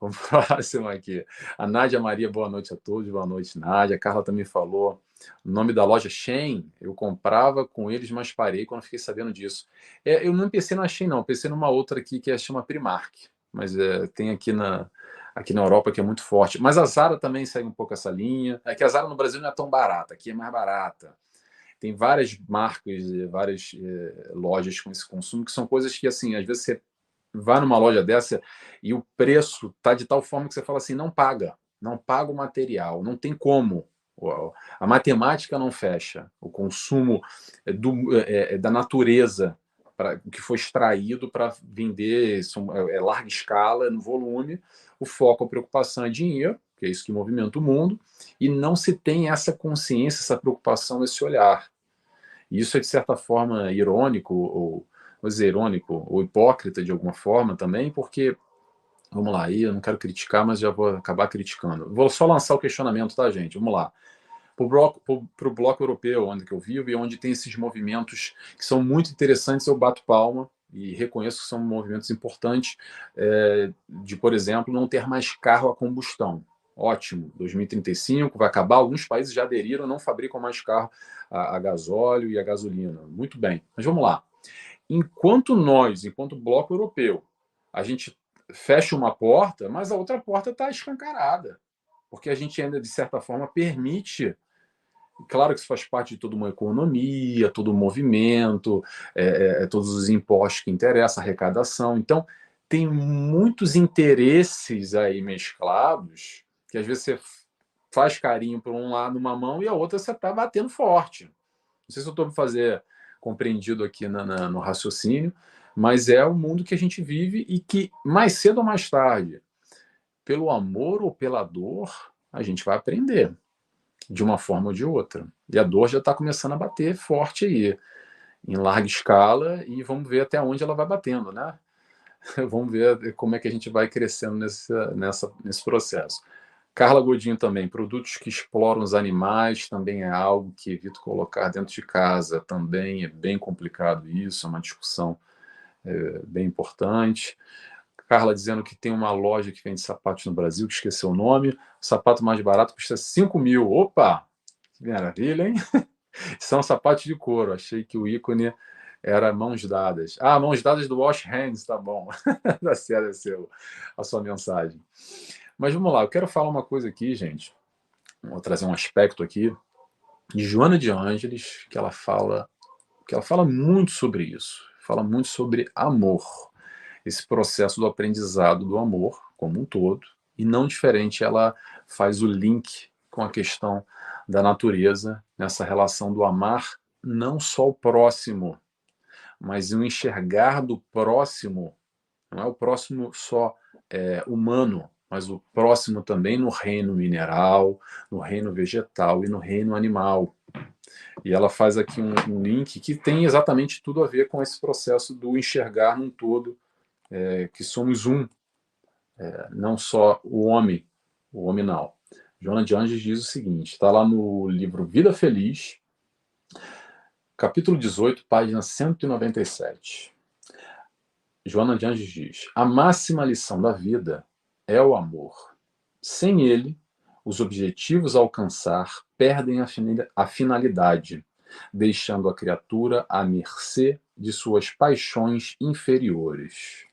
Vamos para a próxima aqui. A Nádia Maria, boa noite a todos, boa noite, Nádia. A Carla também falou. O nome da loja Shein, eu comprava com eles, mas parei quando fiquei sabendo disso. Eu não pensei na Shein, não, pensei numa outra aqui que chama Primark, mas tem aqui na Europa que é muito forte. Mas a Zara também segue um pouco essa linha. É que a Zara no Brasil não é tão barata, aqui é mais barata. Tem várias marcas, várias lojas com esse consumo, que são coisas que, assim, às vezes você vai numa loja dessa e o preço tá de tal forma que você fala assim, não paga o material, não tem como. A matemática não fecha. O consumo da natureza o que foi extraído para vender larga escala, no volume, o foco, a preocupação é dinheiro, que é isso que movimenta o mundo, e não se tem essa consciência, essa preocupação, esse olhar. E isso é, de certa forma, irônico, ou vou dizer irônico, ou hipócrita de alguma forma também, porque, vamos lá, aí eu não quero criticar, mas já vou acabar criticando. Vou só lançar o questionamento, tá, gente? Vamos lá. Para o bloco europeu, onde que eu vivo, e onde tem esses movimentos que são muito interessantes, eu bato palma e reconheço que são movimentos importantes, de, por exemplo, não ter mais carro a combustão. Ótimo, 2035 vai acabar, alguns países já aderiram, não fabricam mais carro a gasóleo e a gasolina. Muito bem, mas vamos lá. Enquanto bloco europeu, a gente fecha uma porta, mas a outra porta está escancarada, porque a gente ainda, de certa forma, permite. Claro que isso faz parte de toda uma economia, todo o movimento, todos os impostos que interessam, arrecadação. Então, tem muitos interesses aí mesclados, que às vezes você faz carinho por um lado, uma mão, e a outra você está batendo forte. Não sei se eu estou me fazer compreendido aqui no raciocínio, mas é o mundo que a gente vive e que, mais cedo ou mais tarde, pelo amor ou pela dor, a gente vai aprender de uma forma ou de outra. E a dor já está começando a bater forte aí, em larga escala, e vamos ver até onde ela vai batendo, né? Vamos ver como é que a gente vai crescendo nesse processo. Carla Godinho também, produtos que exploram os animais também é algo que evito colocar dentro de casa, também é bem complicado isso, é uma discussão bem importante. Carla dizendo que tem uma loja que vende sapatos no Brasil, que esqueceu o nome, o sapato mais barato custa 5 mil. Opa! Que maravilha, hein? São sapatos de couro, achei que o ícone era mãos dadas. Ah, mãos dadas do Wash Hands, tá bom. Tá certo a sua mensagem. Mas vamos lá, eu quero falar uma coisa aqui, gente. Vou trazer um aspecto aqui de Joana de Ângeles, que ela fala muito sobre isso. Fala muito sobre amor. Esse processo do aprendizado do amor como um todo. E não diferente, ela faz o link com a questão da natureza, nessa relação do amar não só o próximo, mas o enxergar do próximo, não é o próximo só humano, mas o próximo também no reino mineral, no reino vegetal e no reino animal. E ela faz aqui um link que tem exatamente tudo a ver com esse processo do enxergar num todo, que somos um, não só o homem não. Joana de Anjos diz o seguinte, está lá no livro Vida Feliz, capítulo 18, página 197. Joana de Anjos diz: a máxima lição da vida é o amor. Sem ele, os objetivos a alcançar perdem a finalidade, deixando a criatura à mercê de suas paixões inferiores.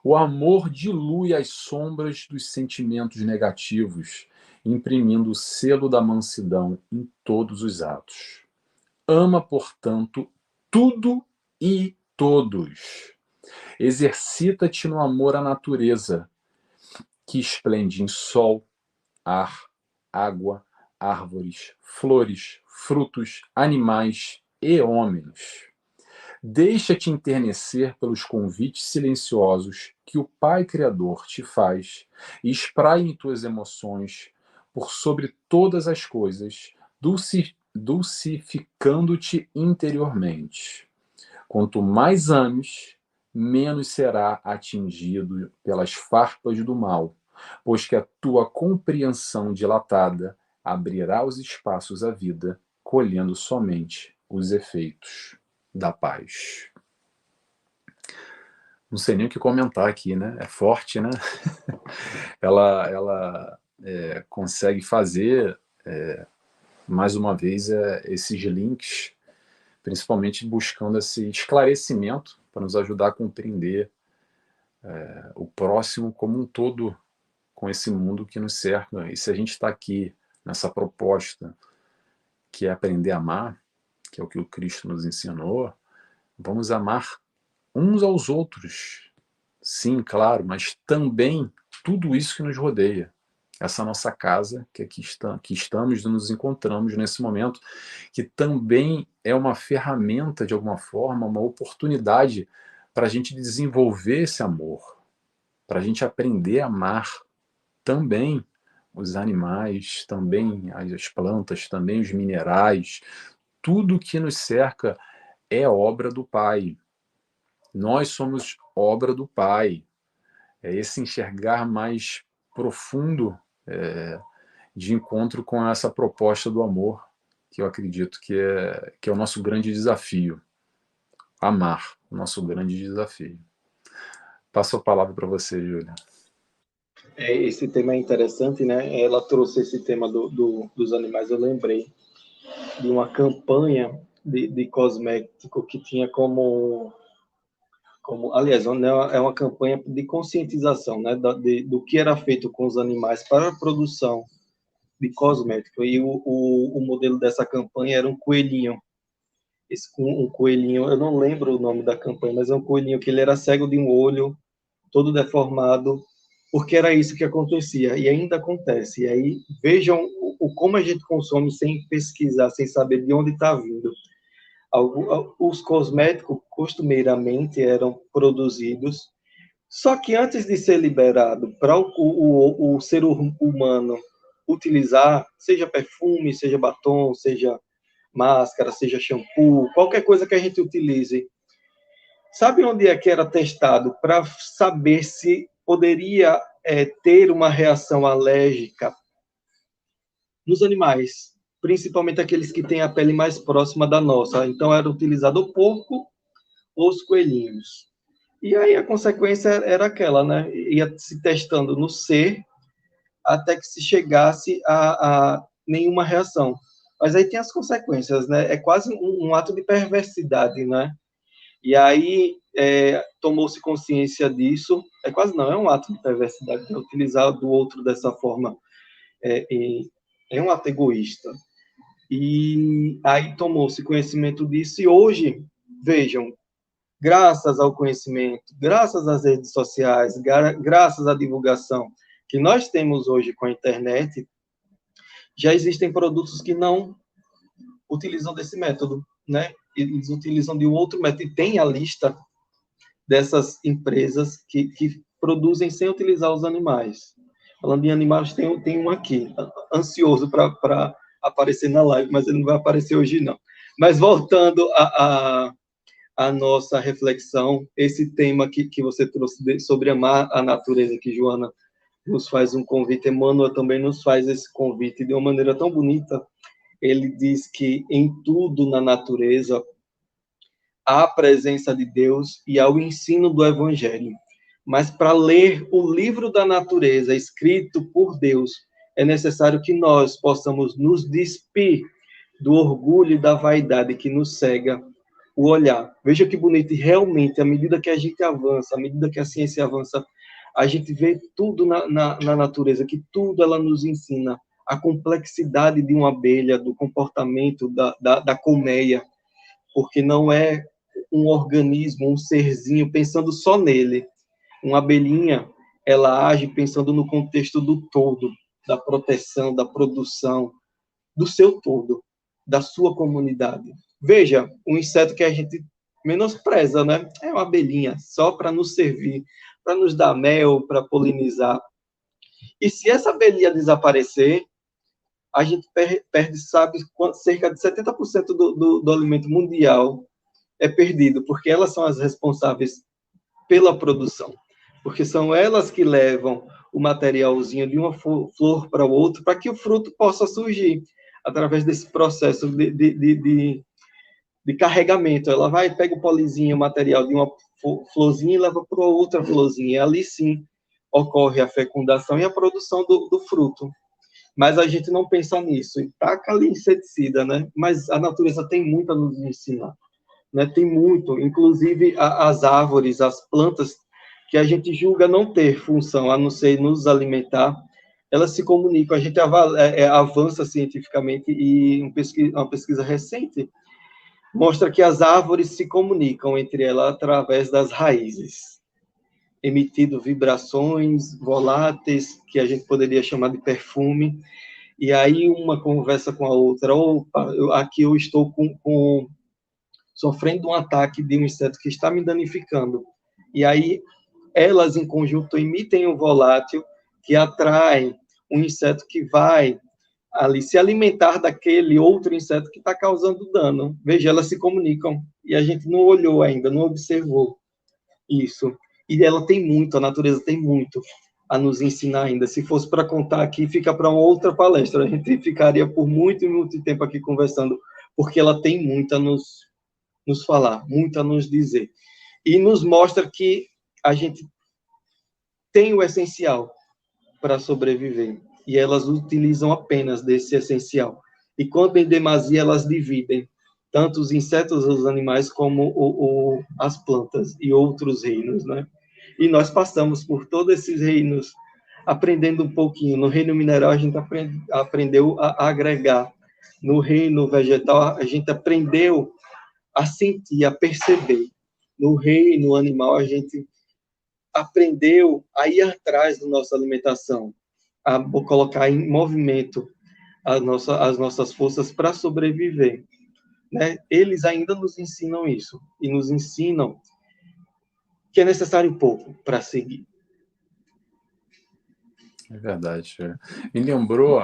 O amor dilui as sombras dos sentimentos negativos, imprimindo o selo da mansidão em todos os atos. Ama, portanto, tudo e todos. Exercita-te no amor à natureza, que esplende em sol, ar, água, árvores, flores, frutos, animais e homens. Deixa-te enternecer pelos convites silenciosos que o Pai Criador te faz e espraie em tuas emoções por sobre todas as coisas, dulcificando-te interiormente. Quanto mais ames, menos será atingido pelas farpas do mal, pois que a tua compreensão dilatada abrirá os espaços à vida, colhendo somente os efeitos da paz. Não sei nem o que comentar aqui, né? É forte, né? Ela consegue fazer, mais uma vez, esses links, principalmente buscando esse esclarecimento para nos ajudar a compreender o próximo como um todo com esse mundo que nos cerca. E se a gente está aqui nessa proposta que é aprender a amar, que é o que o Cristo nos ensinou, vamos amar uns aos outros, sim, claro, mas também tudo isso que nos rodeia. Essa nossa casa, que aqui que estamos e nos encontramos nesse momento, que também é uma ferramenta, de alguma forma, uma oportunidade para a gente desenvolver esse amor, para a gente aprender a amar também os animais, também as plantas, também os minerais. Tudo que nos cerca é obra do Pai. Nós somos obra do Pai. É esse enxergar mais profundo de encontro com essa proposta do amor, que eu acredito que é o nosso grande desafio. Amar, o nosso grande desafio. Passo a palavra para você, Júlia. Esse tema é interessante, né? Ela trouxe esse tema dos animais. Eu lembrei de uma campanha de cosmético que tinha aliás, é uma campanha de conscientização, né, do que era feito com os animais para a produção de cosmético. E o modelo dessa campanha era um coelhinho. Um coelhinho, eu não lembro o nome da campanha, mas é um coelhinho que ele era cego de um olho, todo deformado, porque era isso que acontecia, e ainda acontece. E aí, vejam como a gente consome sem pesquisar, sem saber de onde está vindo. Os cosméticos, costumeiramente, eram produzidos, só que antes de ser liberado para o ser humano utilizar, seja perfume, seja batom, seja máscara, seja shampoo, qualquer coisa que a gente utilize, sabe onde é que era testado para saber se poderia ter uma reação alérgica? Nos animais, principalmente aqueles que têm a pele mais próxima da nossa. Então, era utilizado o porco ou os coelhinhos. E aí a consequência era aquela, né? Ia se testando no ser até que se chegasse a nenhuma reação. Mas aí tem as consequências, né? É quase um ato de perversidade, né? E aí tomou-se consciência disso. É quase não, é um ato de perversidade, né? Utilizar do outro dessa forma é um ato egoísta. E aí tomou-se conhecimento disso, e hoje, vejam, graças ao conhecimento, graças às redes sociais, graças à divulgação que nós temos hoje com a internet, já existem produtos que não utilizam desse método, né? Eles utilizam de um outro método, e tem a lista dessas empresas que produzem sem utilizar os animais. Falando em animais, tem um aqui, ansioso para aparecer na live, mas ele não vai aparecer hoje, não. Mas voltando a nossa reflexão, esse tema que você trouxe sobre amar a natureza, que Joana nos faz um convite, Emmanuel também nos faz esse convite de uma maneira tão bonita. Ele diz que em tudo na natureza há a presença de Deus e há o ensino do Evangelho. Mas para ler o livro da natureza escrito por Deus, é necessário que nós possamos nos despir do orgulho e da vaidade que nos cega o olhar. Veja que bonito, e realmente, à medida que a gente avança, à medida que a ciência avança, a gente vê tudo na natureza, que tudo ela nos ensina. A complexidade de uma abelha, do comportamento da colmeia, porque não é um organismo, um serzinho, pensando só nele. Uma abelhinha, ela age pensando no contexto do todo. da proteção, da produção, do seu todo, da sua comunidade. Veja, um inseto que a gente menospreza, né? É uma abelhinha, só para nos servir, para nos dar mel, para polinizar. E se essa abelhinha desaparecer, a gente perde, sabe, cerca de 70% do alimento mundial é perdido, porque elas são as responsáveis pela produção, porque são elas que levam o materialzinho de uma flor para o outro, para que o fruto possa surgir através desse processo de carregamento. Ela vai, pega o polizinho, o material de uma florzinha e leva para outra florzinha. E ali sim ocorre a fecundação e a produção do fruto. Mas a gente não pensa nisso. E taca ali inseticida, né? Mas a natureza tem muito a nos ensinar. Né? Tem muito. Inclusive, as árvores, as plantas, que a gente julga não ter função, a não ser nos alimentar, elas se comunicam. A gente avança cientificamente e uma pesquisa recente mostra que as árvores se comunicam entre elas através das raízes, emitindo vibrações voláteis, que a gente poderia chamar de perfume, e aí uma conversa com a outra. Opa, aqui eu estou sofrendo um ataque de um inseto que está me danificando. E aí elas, em conjunto, emitem um volátil que atrai um inseto que vai ali se alimentar daquele outro inseto que está causando dano. Veja, elas se comunicam e a gente não olhou ainda, não observou isso. E ela tem muito, a natureza tem muito a nos ensinar ainda. Se fosse para contar aqui, fica para uma outra palestra. A gente ficaria por muito e muito tempo aqui conversando, porque ela tem muito a nos falar, muito a nos dizer. E nos mostra que a gente tem o essencial para sobreviver. E elas utilizam apenas desse essencial. E quando em demasia, elas dividem tanto os insetos, os animais, como as plantas e outros reinos, né? E nós passamos por todos esses reinos, aprendendo um pouquinho. No reino mineral, a gente aprendeu a agregar. No reino vegetal, a gente aprendeu a sentir, a perceber. No reino animal, a gente aprendeu a ir atrás da nossa alimentação, a colocar em movimento as nossas forças para sobreviver. Né? Eles ainda nos ensinam isso, e nos ensinam que é necessário pouco para seguir. É verdade. Me lembrou,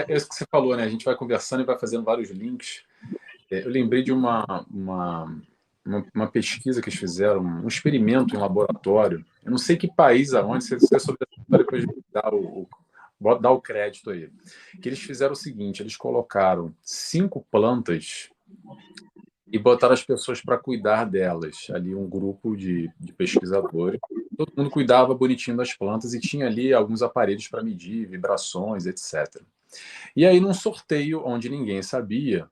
isso que você falou, né? A gente vai conversando e vai fazendo vários links. Eu lembrei de uma pesquisa que eles fizeram, um experimento em laboratório. Eu não sei que país, aonde, se você souber, depois dar o crédito aí. Que eles fizeram o seguinte: eles colocaram 5 plantas e botaram as pessoas para cuidar delas. Ali um grupo de pesquisadores. Todo mundo cuidava bonitinho das plantas e tinha ali alguns aparelhos para medir vibrações, etc. E aí, num sorteio onde ninguém sabia,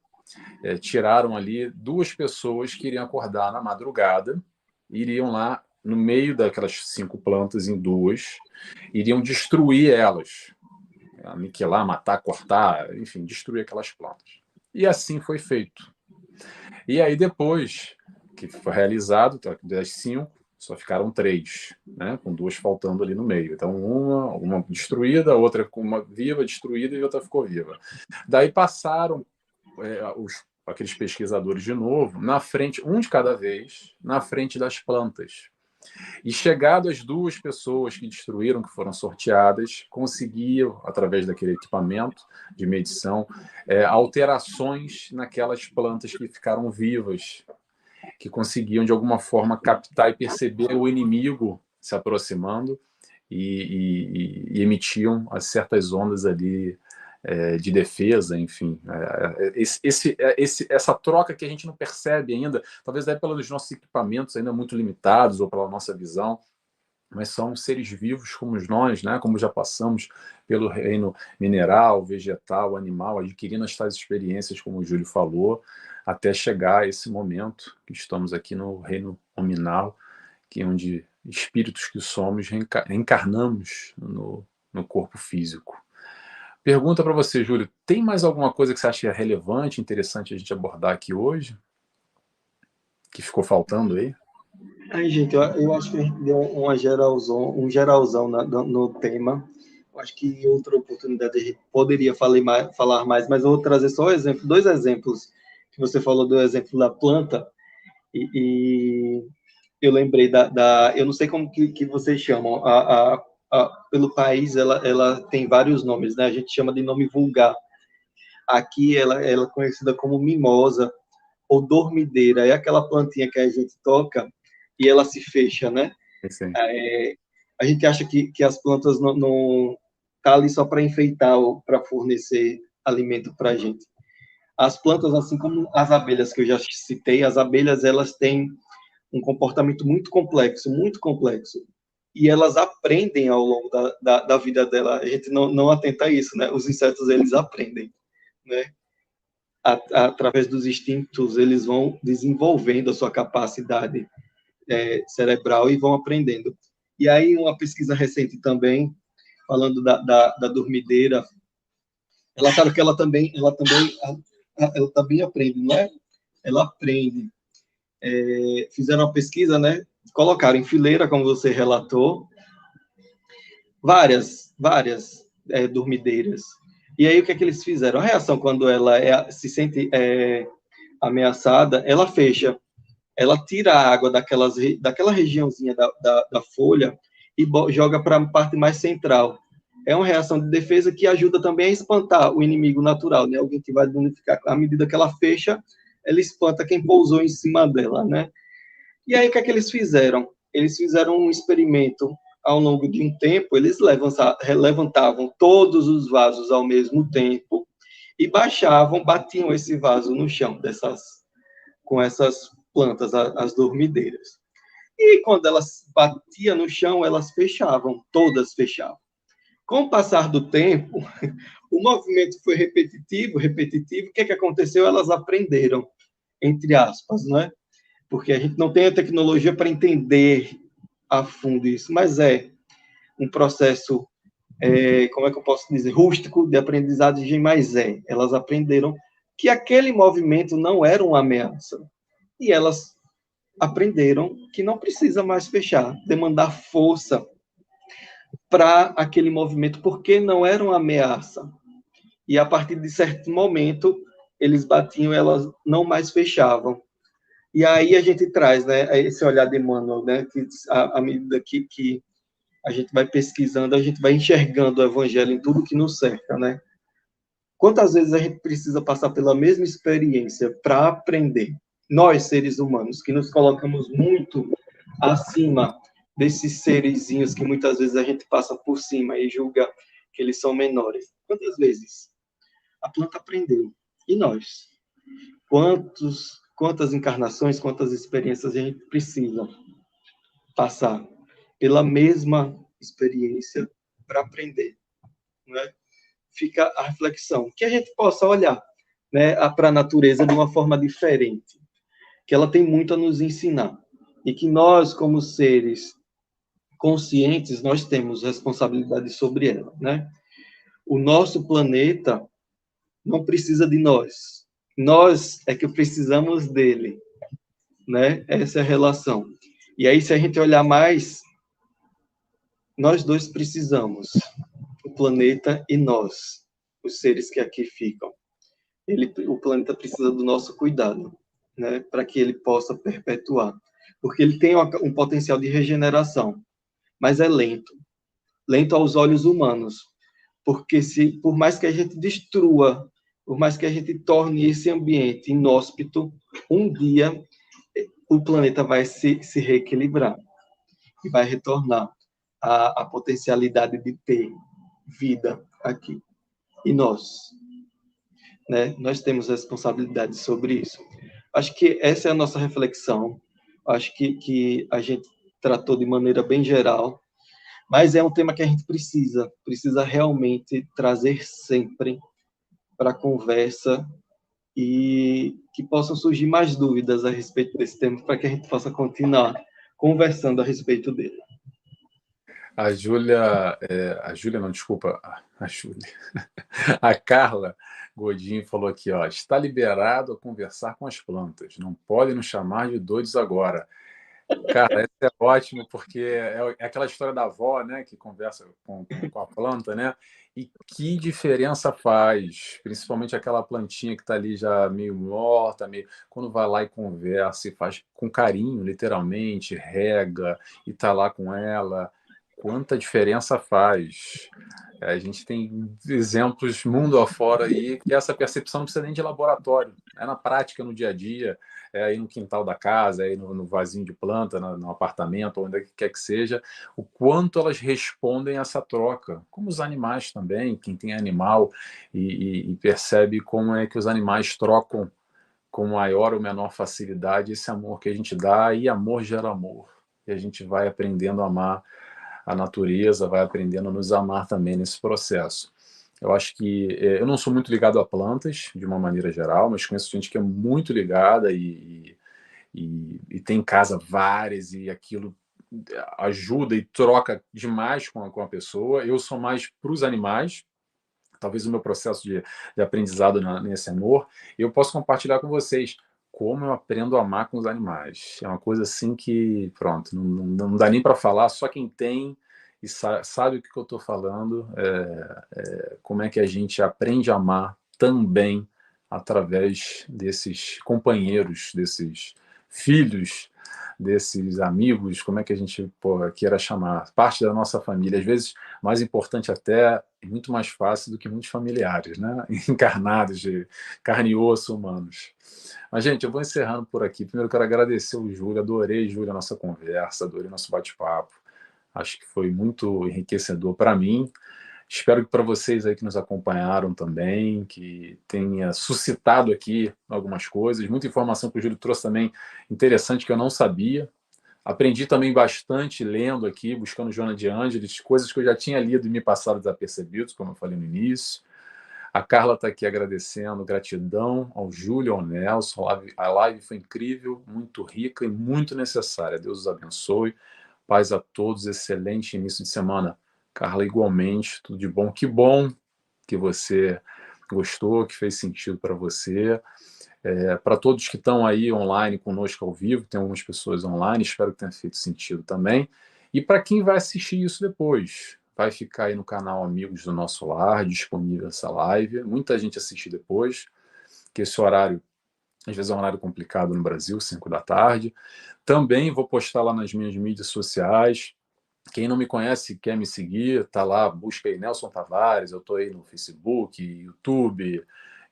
tiraram ali 2 pessoas que iriam acordar na madrugada, iriam lá no meio daquelas 5 plantas em 2, iriam destruir elas, aniquilar, matar, cortar, enfim, destruir aquelas plantas. E assim foi feito. E aí depois que foi realizado, das 5, só ficaram 3, né? Com 2 faltando ali no meio. Então uma destruída, outra com uma viva, destruída e outra ficou viva. Daí passaram aqueles pesquisadores de novo, na frente, um de cada vez, na frente das plantas. E chegado as 2 pessoas que destruíram, que foram sorteadas, conseguiam, através daquele equipamento de medição, alterações naquelas plantas que ficaram vivas, que conseguiam, de alguma forma, captar e perceber o inimigo se aproximando e emitiam certas ondas ali de defesa, enfim. Essa troca que a gente não percebe ainda, talvez pelos nossos equipamentos ainda muito limitados ou pela nossa visão, mas são seres vivos como nós, né? Como já passamos pelo reino mineral, vegetal, animal, adquirindo estas experiências, como o Júlio falou, até chegar a esse momento que estamos aqui no reino nominal, que é onde espíritos que somos reencarnamos no corpo físico. Pergunta para você, Júlio, tem mais alguma coisa que você acha relevante, interessante a gente abordar aqui hoje? Que ficou faltando aí? Aí, gente, eu acho que a gente deu um geralzão no tema. acho que em outra oportunidade a gente poderia falar mais, mas eu vou trazer só dois exemplos, que você falou do exemplo da planta, e eu lembrei eu não sei como que vocês chamam, pelo país ela tem vários nomes, né? A gente chama de nome vulgar. Aqui ela é conhecida como mimosa ou dormideira, é aquela plantinha que a gente toca e ela se fecha, né? Sim. A gente acha que as plantas não tá ali só para enfeitar ou para fornecer alimento para a gente. As plantas, assim como as abelhas que eu já citei, as abelhas elas têm um comportamento muito complexo, muito complexo. E elas aprendem ao longo da vida dela. A gente não atenta a isso, né? Os insetos, eles aprendem, né? Através dos instintos, eles vão desenvolvendo a sua capacidade cerebral e vão aprendendo. E aí, uma pesquisa recente também, falando da dormideira, ela sabe que ela também aprende, não é? Ela aprende. Fizeram uma pesquisa, né? Colocaram em fileira, como você relatou, várias dormideiras. E aí, o que é que eles fizeram? A reação, quando ela se sente ameaçada, ela fecha. Ela tira a água daquela regiãozinha da folha e joga para a parte mais central. É uma reação de defesa que ajuda também a espantar o inimigo natural, né? Alguém que vai danificar. À medida que ela fecha, ela espanta quem pousou em cima dela, né? E aí, o que é que eles fizeram? Eles fizeram um experimento ao longo de um tempo, eles levantavam todos os vasos ao mesmo tempo e batiam esse vaso no chão com essas plantas, as dormideiras. E quando elas batiam no chão, elas fechavam, todas fechavam. Com o passar do tempo, o movimento foi repetitivo, o que aconteceu? Elas aprenderam, entre aspas, não é? Porque a gente não tem a tecnologia para entender a fundo isso, mas é um processo, como é que eu posso dizer, rústico de aprendizagem, mas elas aprenderam que aquele movimento não era uma ameaça. E elas aprenderam que não precisa mais fechar, demandar força para aquele movimento, porque não era uma ameaça. E a partir de certo momento, eles batiam, elas não mais fechavam. E aí a gente traz, né, esse olhar de Emmanuel, né, que à medida que a gente vai pesquisando, a gente vai enxergando o evangelho em tudo que nos cerca, né? Quantas vezes a gente precisa passar pela mesma experiência para aprender? Nós, seres humanos, que nos colocamos muito acima desses serezinhos que muitas vezes a gente passa por cima e julga que eles são menores. Quantas vezes a planta aprendeu? E nós? Quantas encarnações, quantas experiências a gente precisa passar pela mesma experiência para aprender, não é? Fica a reflexão, que a gente possa olhar, né, para a natureza de uma forma diferente, que ela tem muito a nos ensinar, e que nós, como seres conscientes, nós temos responsabilidade sobre ela, né? O nosso planeta não precisa de nós é que precisamos dele, né? Essa é a relação. E aí, se a gente olhar mais, nós dois precisamos, o planeta e nós, os seres que aqui ficam. O planeta precisa do nosso cuidado, né, para que ele possa perpetuar, porque ele tem um potencial de regeneração, mas é lento aos olhos humanos, porque por mais que a gente destrua, por mais que a gente torne esse ambiente inóspito, um dia o planeta vai se reequilibrar e vai retornar à potencialidade de ter vida aqui. E nós, né? Nós temos responsabilidade sobre isso. Acho que essa é a nossa reflexão. Acho que a gente tratou de maneira bem geral, mas é um tema que a gente precisa realmente trazer sempre para a conversa e que possam surgir mais dúvidas a respeito desse tema para que a gente possa continuar conversando a respeito dele. A Júlia, não, desculpa, a Júlia, a Carla Godinho falou aqui, ó, está liberado a conversar com as plantas, não podem nos chamar de doidos agora. Cara, isso é ótimo, porque é aquela história da avó, né, que conversa com a planta, né? E que diferença faz, principalmente aquela plantinha que está ali já meio morta, meio... quando vai lá e conversa e faz com carinho, literalmente, rega e tá lá com ela, quanta diferença faz. A gente tem exemplos mundo afora aí que essa percepção não precisa nem de laboratório, é na prática, no dia a dia, é aí no quintal da casa, é aí no vasinho de planta, no apartamento, onde quer que seja, o quanto elas respondem a essa troca, como os animais também, quem tem animal e percebe como é que os animais trocam com maior ou menor facilidade esse amor que a gente dá, e amor gera amor, e a gente vai aprendendo a amar a natureza, vai aprendendo a nos amar também nesse processo. Eu acho que eu não sou muito ligado a plantas, de uma maneira geral, mas conheço gente que é muito ligada e tem em casa várias, e aquilo ajuda e troca demais com a pessoa. Eu sou mais para os animais, talvez o meu processo de aprendizado nesse amor, eu posso compartilhar com vocês como eu aprendo a amar com os animais. É uma coisa assim que, pronto, não dá nem para falar, só quem tem e sabe o que eu estou falando, como é que a gente aprende a amar também através desses companheiros, desses filhos, desses amigos, como é que a gente queira chamar, parte da nossa família. Às vezes, mais importante até, e muito mais fácil do que muitos familiares, né? Encarnados, de carne e osso humanos. Mas, gente, eu vou encerrando por aqui. Primeiro, eu quero agradecer o Júlio, adorei, Júlio, a nossa conversa, adorei nosso bate-papo. Acho que foi muito enriquecedor para mim. Espero que para vocês aí que nos acompanharam também, que tenha suscitado aqui algumas coisas. Muita informação que o Júlio trouxe também interessante que eu não sabia. Aprendi também bastante lendo aqui, buscando Joana de Ângeles, coisas que eu já tinha lido e me passaram desapercebidos, como eu falei no início. A Carla está aqui agradecendo, gratidão ao Júlio, ao Nelson. A live foi incrível, muito rica e muito necessária. Deus os abençoe. Paz a todos, excelente início de semana. Carla, igualmente, tudo de bom. Que bom que você gostou, que fez sentido para você. Para todos que estão aí online conosco ao vivo, tem algumas pessoas online, espero que tenha feito sentido também. E para quem vai assistir isso depois, vai ficar aí no canal Amigos do Nosso Lar, disponível essa live. Muita gente assiste depois, que esse horário, às vezes é um horário complicado no Brasil, 5 da tarde. Também vou postar lá nas minhas mídias sociais. Quem não me conhece, quer me seguir, tá lá, busca aí Nelson Tavares, eu tô aí no Facebook, YouTube,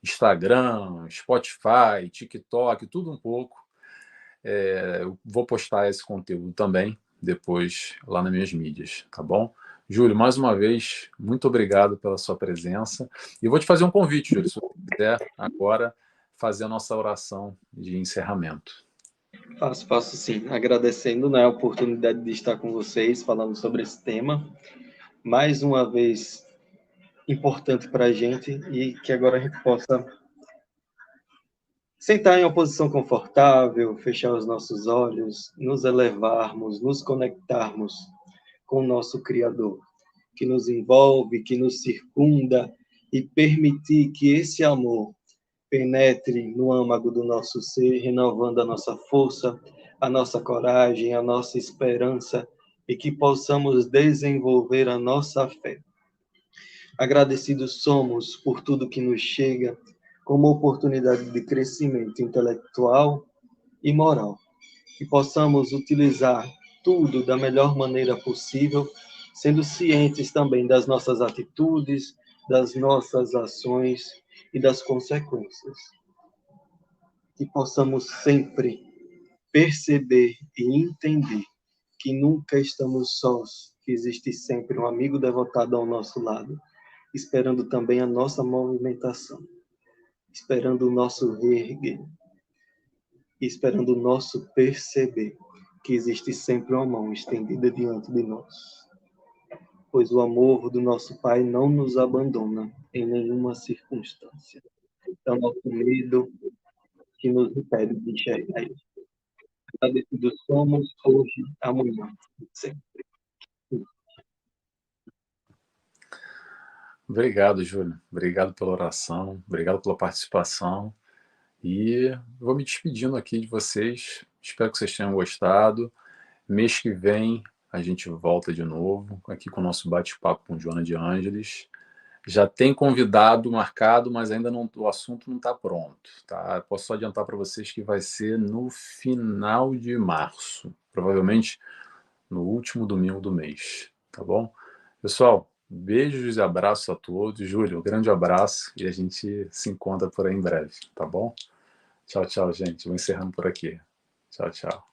Instagram, Spotify, TikTok, tudo um pouco. Eu vou postar esse conteúdo também depois lá nas minhas mídias, tá bom? Júlio, mais uma vez, muito obrigado pela sua presença. E eu vou te fazer um convite, Júlio, se você quiser agora fazer a nossa oração de encerramento. Faço sim. Agradecendo, né, a oportunidade de estar com vocês falando sobre esse tema. Mais uma vez, importante para a gente e que agora a gente possa sentar em uma posição confortável, fechar os nossos olhos, nos elevarmos, nos conectarmos com o nosso Criador, que nos envolve, que nos circunda e permitir que esse amor penetre no âmago do nosso ser, renovando a nossa força, a nossa coragem, a nossa esperança e que possamos desenvolver a nossa fé. Agradecidos somos por tudo que nos chega como oportunidade de crescimento intelectual e moral. Que possamos utilizar tudo da melhor maneira possível, sendo cientes também das nossas atitudes, das nossas ações e das consequências. Que possamos sempre perceber e entender que nunca estamos sós, que existe sempre um amigo devotado ao nosso lado, esperando também a nossa movimentação, esperando o nosso reerguer, esperando o nosso perceber que existe sempre uma mão estendida diante de nós. Pois o amor do nosso Pai não nos abandona em nenhuma circunstância. É o nosso medo que nos impede de enxergar isso. Agradecidos somos hoje, amanhã, sempre. Obrigado, Júlio. Obrigado pela oração, obrigado pela participação. E vou me despedindo aqui de vocês. Espero que vocês tenham gostado. Mês que vem a gente volta de novo aqui com o nosso bate-papo com Joana de Ângeles. Já tem convidado marcado, mas ainda não, o assunto não está pronto, tá? Posso só adiantar para vocês que vai ser no final de março, provavelmente no último domingo do mês, tá bom? Pessoal, beijos e abraços a todos. Júlio, um grande abraço e a gente se encontra por aí em breve, tá bom? Tchau, tchau, gente. Vou encerrando por aqui. Tchau, tchau.